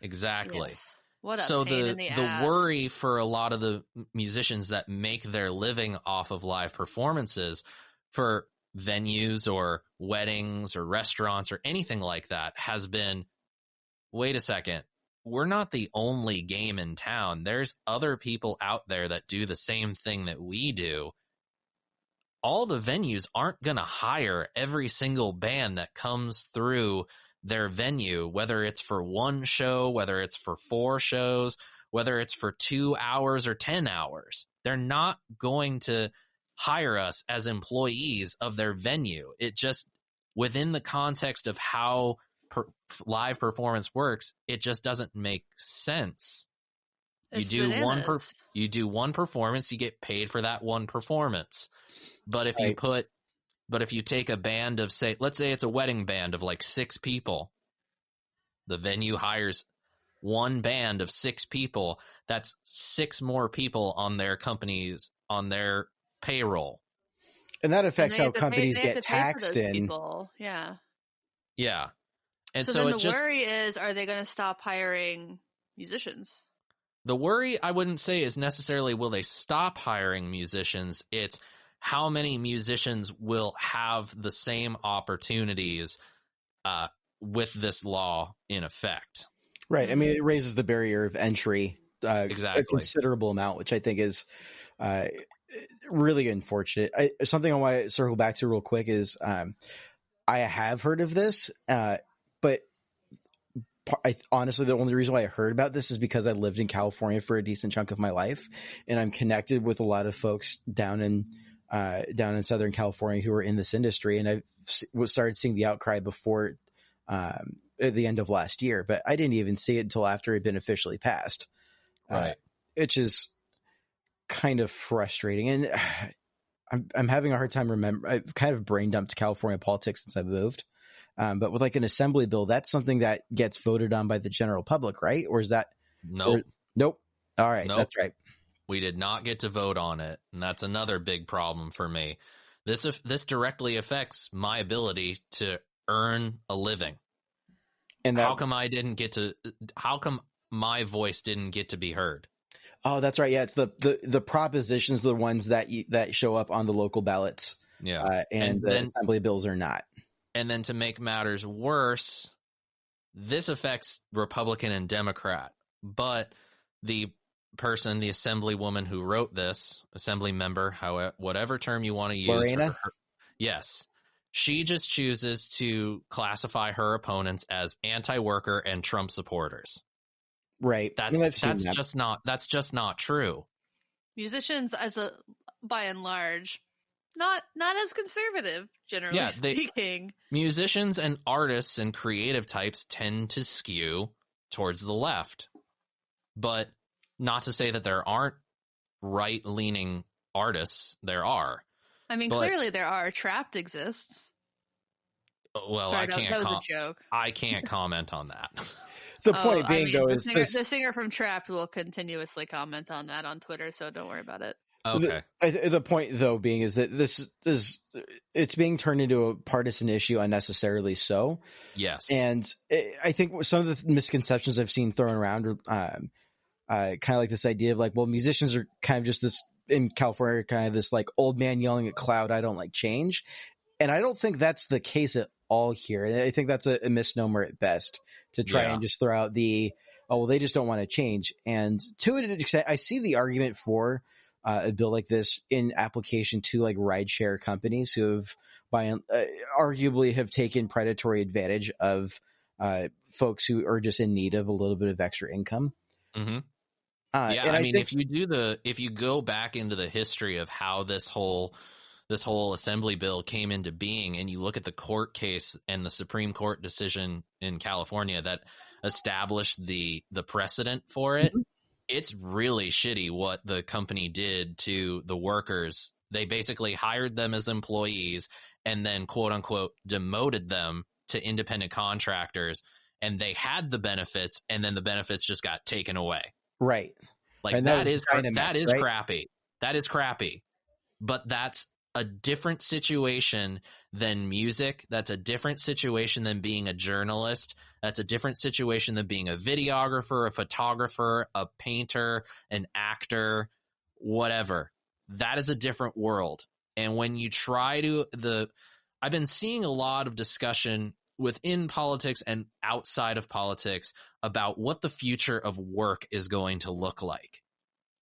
C: Exactly.
B: Yes. What a pain in the ass.
C: The worry for a lot of the musicians that make their living off of live performances for venues or weddings or restaurants or anything like that has been, wait a second, we're not the only game in town. There's other people out there that do the same thing that we do. All the venues aren't going to hire every single band that comes through their venue, whether it's for one show, whether it's for 4 shows, whether it's for 2 hours or 10 hours. They're not going to hire us as employees of their venue. It just, within the context of how live performance works, it just doesn't make sense. You do one performance, you get paid for that one performance. But if you take a band of, let's say it's a wedding band of like 6 people, the venue hires one band of 6 people. That's 6 more people on their payroll.
A: And that affects how companies get taxed in.
B: People. Yeah.
C: Yeah. And
B: so then the worry is, are they going to stop hiring musicians?
C: The worry, I wouldn't say, is necessarily will they stop hiring musicians. It's how many musicians will have the same opportunities with this law in effect.
A: Right. I mean, it raises the barrier of entry
C: exactly.
A: a considerable amount, which I think is really unfortunate. Something I want to circle back to real quick is I have heard of this, but honestly, the only reason why I heard about this is because I lived in California for a decent chunk of my life, and I'm connected with a lot of folks down in down in Southern California who are in this industry, and I started seeing the outcry before at the end of last year, but I didn't even see it until after it had been officially passed.
C: Right.
A: Which is kind of frustrating. And I'm having a hard time I've kind of brain dumped California politics since I've moved. But with like an assembly bill, that's something that gets voted on by the general public, right? Or is that?
C: Nope.
A: Nope. All right.
C: Nope.
A: That's right.
C: We did not get to vote on it. And that's another big problem for me. This directly affects my ability to earn a living. And how come my voice didn't get to be heard?
A: Oh, that's right. Yeah. It's the propositions, the ones that show up on the local ballots.
C: Yeah.
A: And the assembly bills are not.
C: And then to make matters worse, this affects Republican and Democrat, but the assemblywoman who wrote this, assembly member, whatever term you want to use.
A: Lorena?
C: Yes. She just chooses to classify her opponents as anti-worker and Trump supporters.
A: Right.
C: That's just not true.
B: Musicians by and large, not as conservative, generally speaking.
C: Musicians and artists and creative types tend to skew towards the left. But not to say that there aren't right-leaning artists. There are.
B: I mean, clearly there are. Trapped exists.
C: Well,
B: Sorry, that was a joke.
C: I can't comment on that.
A: The point being, though, is
B: the singer from Trapped will continuously comment on that on Twitter, so don't worry about it.
C: Okay.
A: The point, though, being is that it's being turned into a partisan issue unnecessarily so.
C: Yes.
A: And I think some of the misconceptions I've seen thrown around are kind of like this idea of like, well, musicians are kind of just this, in California, kind of this like old man yelling at cloud, I don't like change. And I don't think that's the case at all here. And I think that's a misnomer at best to try and just throw out they just don't want to change. And to an extent, I see the argument for a bill like this in application to like rideshare companies who have arguably have taken predatory advantage of folks who are just in need of a little bit of extra income.
C: Mm-hmm. I mean, if you go back into the history of how this whole assembly bill came into being, and you look at the court case and the Supreme Court decision in California that established the precedent for it, it's really shitty what the company did to the workers. They basically hired them as employees and then, quote unquote, demoted them to independent contractors, and they had the benefits, and then the benefits just got taken away.
A: Right.
C: Like that is crappy. That is crappy. But that's a different situation than music. That's a different situation than being a journalist. That's a different situation than being a videographer, a photographer, a painter, an actor, whatever. That is a different world. And when you try I've been seeing a lot of discussion within politics and outside of politics about what the future of work is going to look like.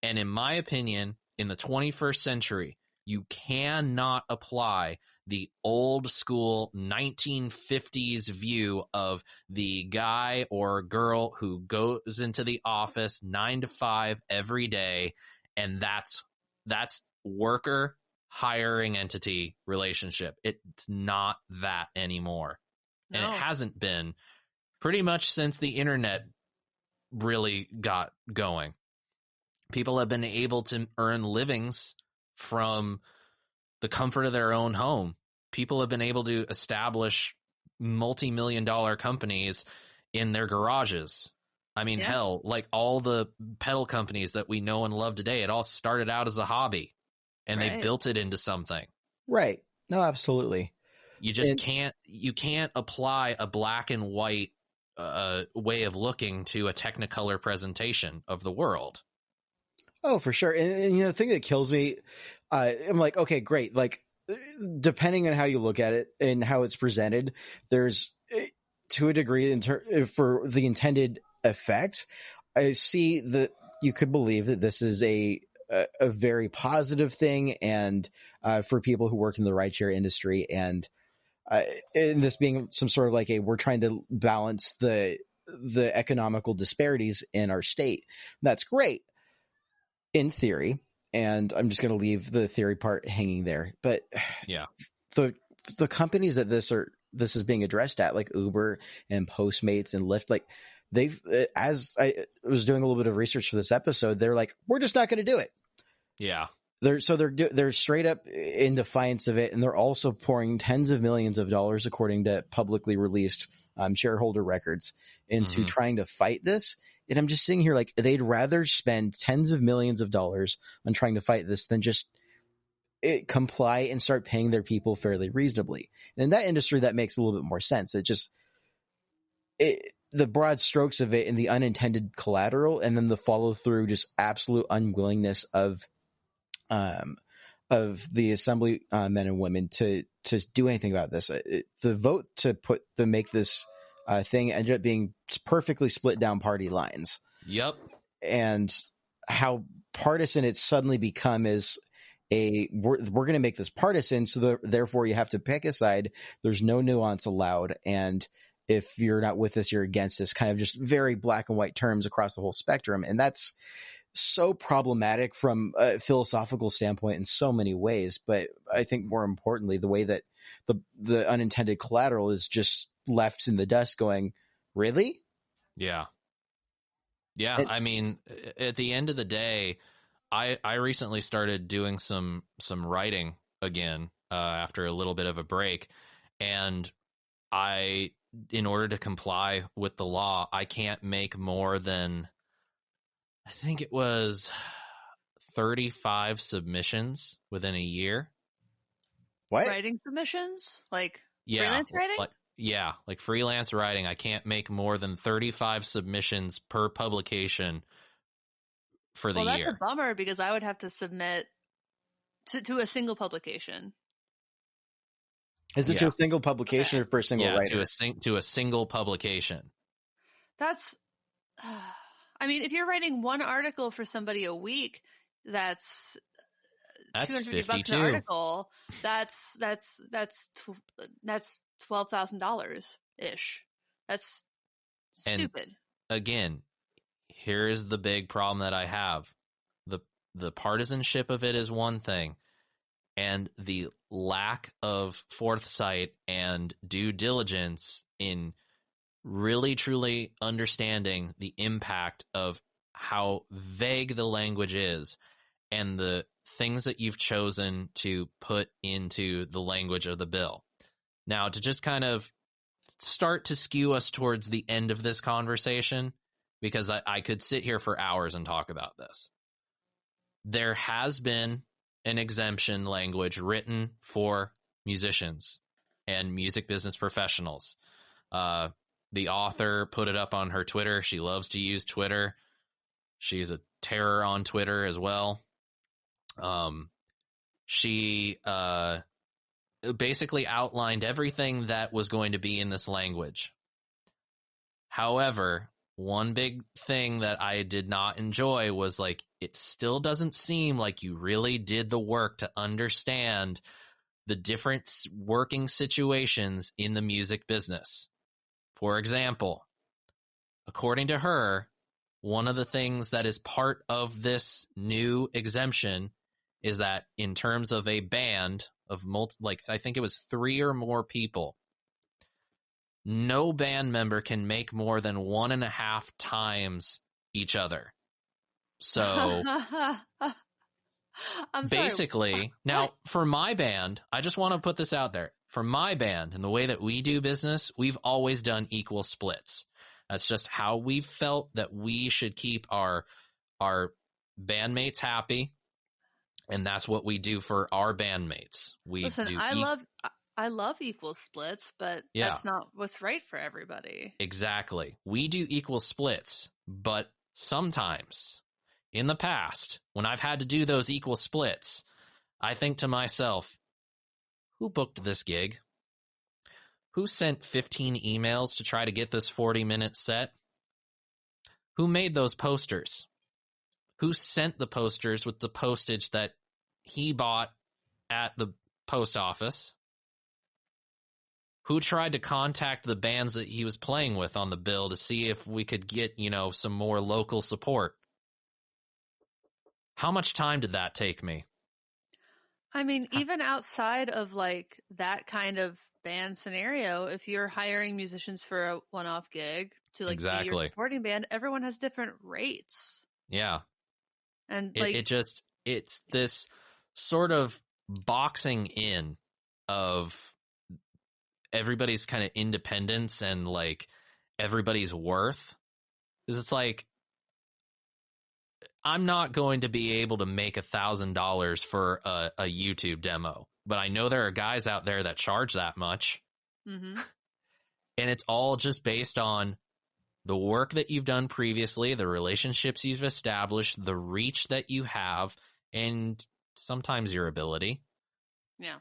C: And in my opinion, in the 21st century, you cannot apply the old school 1950s view of the guy or girl who goes into the office 9 to 5 every day, and that's worker hiring entity relationship. It's not that anymore. No. And it hasn't been pretty much since the internet really got going. People have been able to earn livings from the comfort of their own home. People have been able to establish multi-million-dollar companies in their garages. I mean, hell, like all the pedal companies that we know and love today, it all started out as a hobby, and they built it into something.
A: Right. No, absolutely.
C: You just can't apply a black and white way of looking to a Technicolor presentation of the world.
A: Oh, for sure. And the thing that kills me, I'm like, okay, great. Like, depending on how you look at it and how it's presented, there's, to a degree, for the intended effect, I see that you could believe that this is a very positive thing, and for people who work in the rideshare industry, and this being some sort of like we're trying to balance the economical disparities in our state. That's great in theory. and I'm just going to leave the theory part hanging there. But
C: yeah,
A: the companies that this is being addressed at, like Uber and Postmates and Lyft, like they've, as I was doing a little bit of research for this episode, they're like, we're just not going to do it.
C: Yeah.
A: They're straight up in defiance of it, and they're also pouring tens of millions of dollars, according to publicly released shareholder records, into trying to fight this. And I'm just sitting here like, they'd rather spend tens of millions of dollars on trying to fight this than just comply and start paying their people fairly reasonably. And in that industry, that makes a little bit more sense. The broad strokes of it and the unintended collateral, and then the follow through, just absolute unwillingness of the assembly men and women to do anything about this. The vote to make this thing ended up being perfectly split down party lines.
C: Yep.
A: And how partisan it's suddenly become is we're going to make this partisan, so therefore you have to pick a side. There's no nuance allowed, and if you're not with us, you're against us. Kind of just very black and white terms across the whole spectrum, and that's so problematic from a philosophical standpoint in so many ways. But I think more importantly, the way that the unintended collateral is just left in the dust going, really?
C: Yeah. Yeah. I mean, at the end of the day, I recently started doing some writing again after a little bit of a break. And in order to comply with the law, I can't make more than, I think it was 35 submissions within a year.
A: What?
B: Writing submissions? Like freelance writing?
C: Like freelance writing. I can't make more than 35 submissions per publication for the year.
B: Well, that's a bummer, because I would have to submit to a single publication.
A: Is it to a single publication or for a single writer?
C: To a single publication.
B: That's, I mean, if you're writing one article for somebody a week, that's $250 an article. That's $12,000 ish. That's stupid.
C: And again, here's the big problem that I have. The partisanship of it is one thing, and the lack of foresight and due diligence in really truly understanding the impact of how vague the language is and the things that you've chosen to put into the language of the bill. Now, to just kind of start to skew us towards the end of this conversation, because I could sit here for hours and talk about this. There has been an exemption language written for musicians and music business professionals. The author put it up on her Twitter. She loves to use Twitter. She's a terror on Twitter as well. She basically outlined everything that was going to be in this language. However, one big thing that I did not enjoy was, like, it still doesn't seem like you really did the work to understand the different working situations in the music business. For example, according to her, one of the things that is part of this new exemption is that in terms of a band of I think it was 3 or more people, no band member can make more than 1.5 times each other. So
B: I'm
C: basically,
B: sorry.
C: now for my band, I just want to put this out there. For my band and the way that we do business, we've always done equal splits. That's just how we've felt that we should keep our bandmates happy. And that's what we do for our bandmates.
B: I love equal splits, but that's not what's right for everybody.
C: Exactly. We do equal splits, but sometimes in the past, when I've had to do those equal splits, I think to myself, who booked this gig? Who sent 15 emails to try to get this 40-minute set? Who made those posters? Who sent the posters with the postage that he bought at the post office? Who tried to contact the bands that he was playing with on the bill to see if we could get, some more local support? How much time did that take me?
B: I mean, even outside of like that kind of band scenario, if you're hiring musicians for a one-off gig to like be your supporting band, everyone has different rates.
C: Yeah.
B: And like
C: it's this sort of boxing in of everybody's kind of independence and like everybody's worth. Because it's like, I'm not going to be able to make $1,000 for a YouTube demo, but I know there are guys out there that charge that much.
B: Mm-hmm.
C: And it's all just based on the work that you've done previously, the relationships you've established, the reach that you have, and sometimes your ability.
B: Yeah.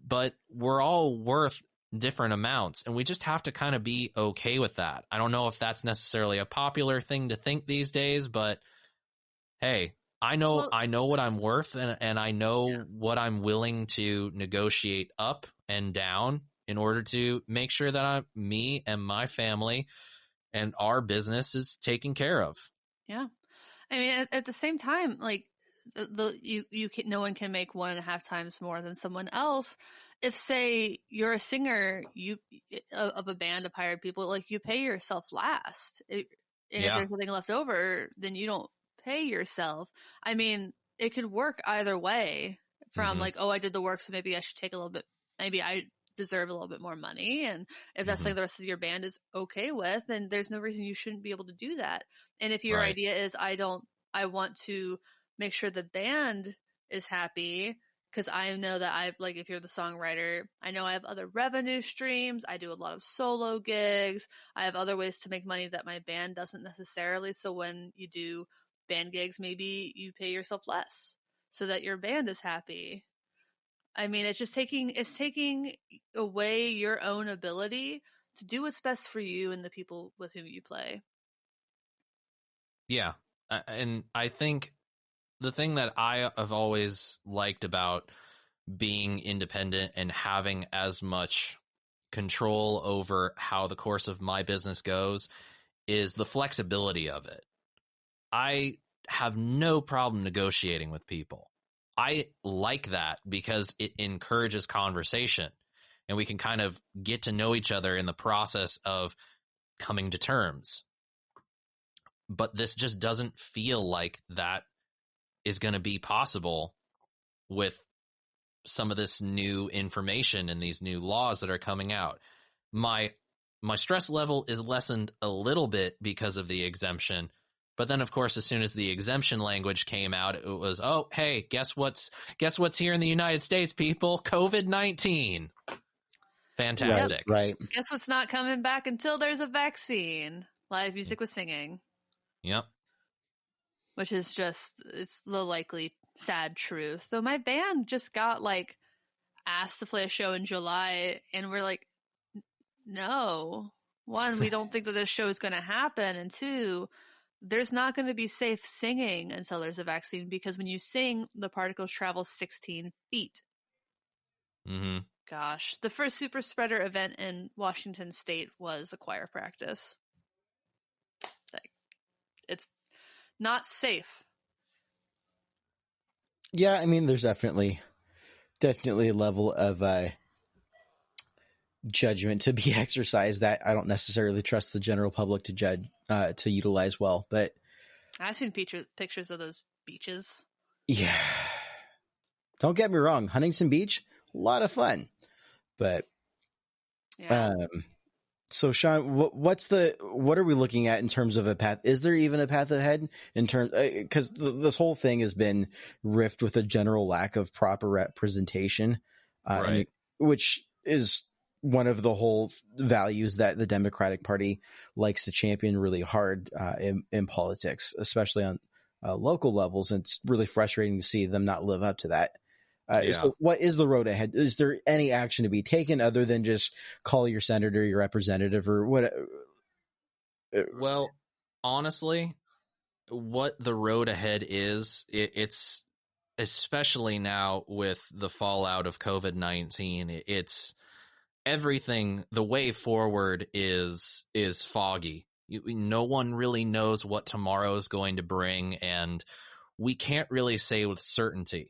C: But we're all worth different amounts, and we just have to kind of be okay with that. I don't know if that's necessarily a popular thing to think these days, but hey, I know what I'm worth, and I know what I'm willing to negotiate up and down in order to make sure that me and my family and our business is taken care of.
B: Yeah. I mean, at the same time, like no one can make 1.5 times more than someone else. If say you're a singer, of a band of hired people, like you pay yourself last. If there's something left over, then you don't pay yourself. I mean, it could work either way from like, oh, I did the work, so maybe I should take a little bit, maybe I deserve a little bit more money. And if that's something the rest of your band is okay with, then there's no reason you shouldn't be able to do that. And if your idea is, I want to make sure the band is happy, because I know that like, if you're the songwriter, I know I have other revenue streams. I do a lot of solo gigs. I have other ways to make money that my band doesn't necessarily. So when you do band gigs, maybe you pay yourself less so that your band is happy. I mean, it's taking away your own ability to do what's best for you and the people with whom you play.
C: Yeah. And I think the thing that I have always liked about being independent and having as much control over how the course of my business goes is the flexibility of it. I have no problem negotiating with people. I like that because it encourages conversation, and we can kind of get to know each other in the process of coming to terms. But this just doesn't feel like that is going to be possible with some of this new information and these new laws that are coming out. My stress level is lessened a little bit because of the exemption. But then, of course, as soon as the exemption language came out, it was, oh, hey, guess what's here in the United States, people? COVID-19. Fantastic.
A: Right.
B: Guess what's not coming back until there's a vaccine? Live music with singing.
C: Yep.
B: Which is it's the likely sad truth. Though my band just got like asked to play a show in July, and we're like, no. One, we don't think that this show is going to happen, and two, there's not going to be safe singing until there's a vaccine, because when you sing, the particles travel 16 feet.
C: Mm-hmm.
B: Gosh, the first super spreader event in Washington State was a choir practice. Like, it's not safe.
A: Yeah, I mean, there's definitely a level of judgment to be exercised that I don't necessarily trust the general public to judge to utilize well. But
B: I've seen pictures of those beaches.
A: Yeah, don't get me wrong, Huntington Beach, a lot of fun. But so Sean, what are we looking at in terms of a path? Is there even a path ahead in terms, because this whole thing has been riffed with a general lack of proper representation,
C: right.
A: which is one of the whole values that the Democratic Party likes to champion really hard in politics, especially on local levels. And it's really frustrating to see them not live up to that. So what is the road ahead? Is there any action to be taken other than just call your senator, your representative, or what?
C: Well, honestly, what the road ahead is, it's especially now with the fallout of COVID-19, it's everything. The way forward is foggy. No one really knows what tomorrow is going to bring, and we can't really say with certainty.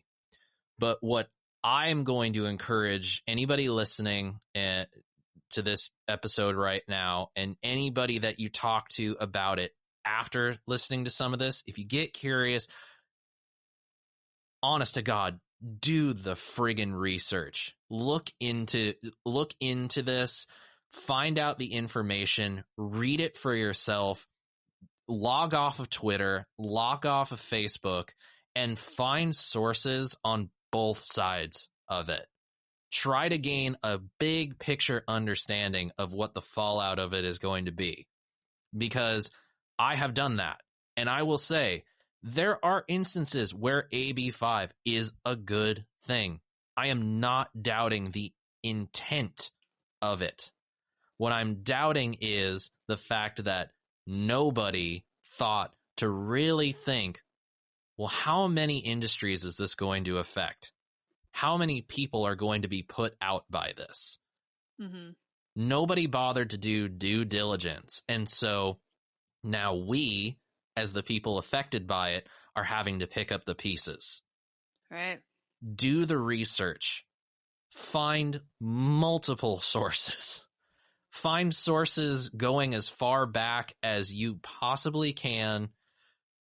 C: But what I'm going to encourage anybody listening to this episode right now, and anybody that you talk to about it after listening to some of this, if you get curious, honest to God, do the friggin' research. Look into this, find out the information, read it for yourself, log off of Twitter, log off of Facebook, and find sources on both sides of it. Try to gain a big picture understanding of what the fallout of it is going to be. Because I have done that. And I will say, there are instances where AB5 is a good thing. I am not doubting the intent of it. What I'm doubting is the fact that nobody thought to really think, well, how many industries is this going to affect? How many people are going to be put out by this?
B: Mm-hmm.
C: Nobody bothered to do due diligence. And so now we, as the people affected by it, are having to pick up the pieces.
B: Right.
C: Do the research. Find multiple sources. Find sources going as far back as you possibly can.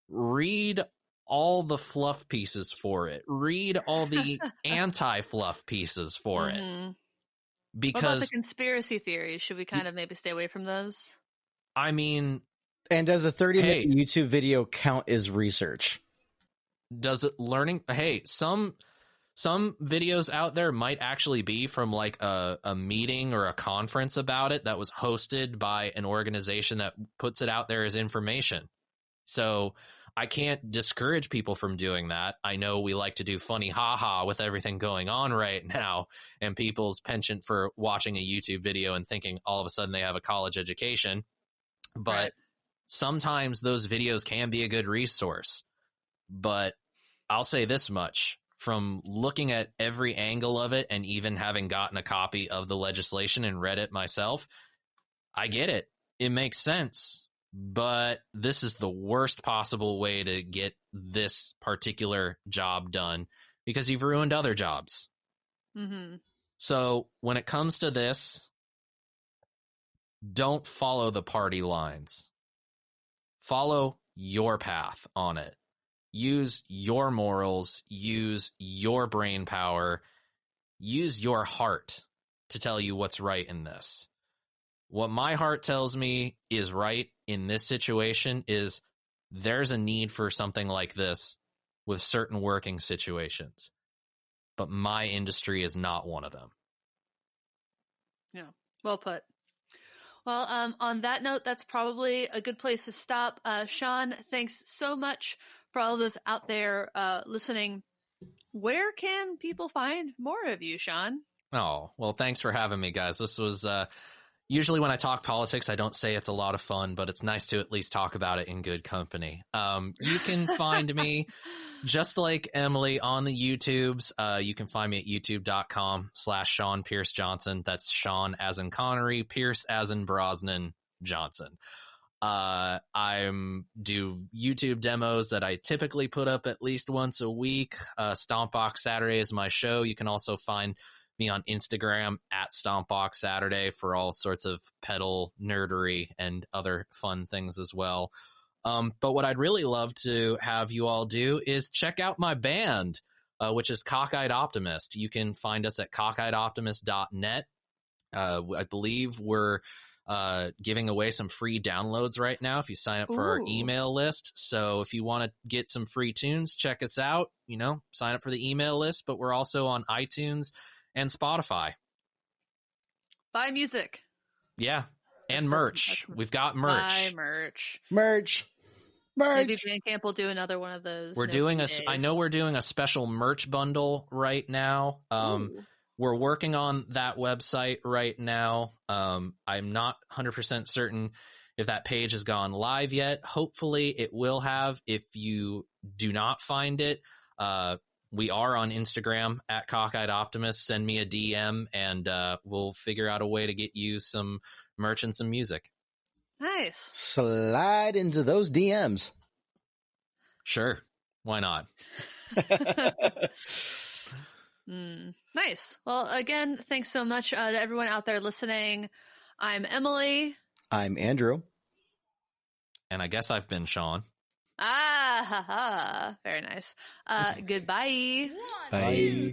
C: Read all the fluff pieces for it. Read all the anti-fluff pieces for it. Because
B: what about the conspiracy theories? Should we kind of maybe stay away from those?
C: I mean,
A: and does a 30-minute YouTube video count as research?
C: Does it learning? Hey, some videos out there might actually be from like a meeting or a conference about it that was hosted by an organization that puts it out there as information. So I can't discourage people from doing that. I know we like to do funny ha-ha with everything going on right now and people's penchant for watching a YouTube video and thinking all of a sudden they have a college education. But sometimes those videos can be a good resource. But I'll say this much. From looking at every angle of it and even having gotten a copy of the legislation and read it myself, I get it. It makes sense. But this is the worst possible way to get this particular job done because you've ruined other jobs.
B: Mm-hmm.
C: So when it comes to this, don't follow the party lines. Follow your path on it. Use your morals, use your brain power, use your heart to tell you what's right in this. What my heart tells me is right in this situation is there's a need for something like this with certain working situations. But my industry is not one of them.
B: Yeah, well put. Well, on that note, that's probably a good place to stop. Sean, thanks so much for all of those out there listening. Where can people find more of you, Sean?
C: Oh, well, thanks for having me, guys. This was usually when I talk politics, I don't say it's a lot of fun, but it's nice to at least talk about it in good company. You can find me just like Emily on the YouTubes. You can find me at youtube.com/Sean Pierce Johnson. That's Sean as in Connery, Pierce as in Brosnan, Johnson. I do YouTube demos that I typically put up at least once a week. Stomp Box Saturday is my show. You can also find me on Instagram at Stomp Box Saturday for all sorts of pedal nerdery and other fun things as well. But what I'd really love to have you all do is check out my band, which is Cockeyed Optimist. You can find us at cockeyeedoptimist.net. I believe we're giving away some free downloads right now if you sign up for our email list. So if you want to get some free tunes, check us out, sign up for the email list, but we're also on iTunes and Spotify.
B: Buy music.
C: Yeah. And merch. We've got merch.
B: Buy merch.
A: Merch.
B: Maybe Bandcamp will do another one of those.
C: We're doing I know we're doing a special merch bundle right now. We're working on that website right now. I'm not 100% certain if that page has gone live yet. Hopefully it will have. If you do not find it, we are on Instagram at Cockeyed Optimist. Send me a DM and we'll figure out a way to get you some merch and some music.
B: Nice.
A: Slide into those DMs.
C: Sure. Why not?
B: Nice. Well, again, thanks so much to everyone out there listening. I'm Emily.
A: I'm Andrew.
C: And I guess I've been Sean.
B: Ah, ha, ha. Very nice. Goodbye.
A: 1, 2, 3.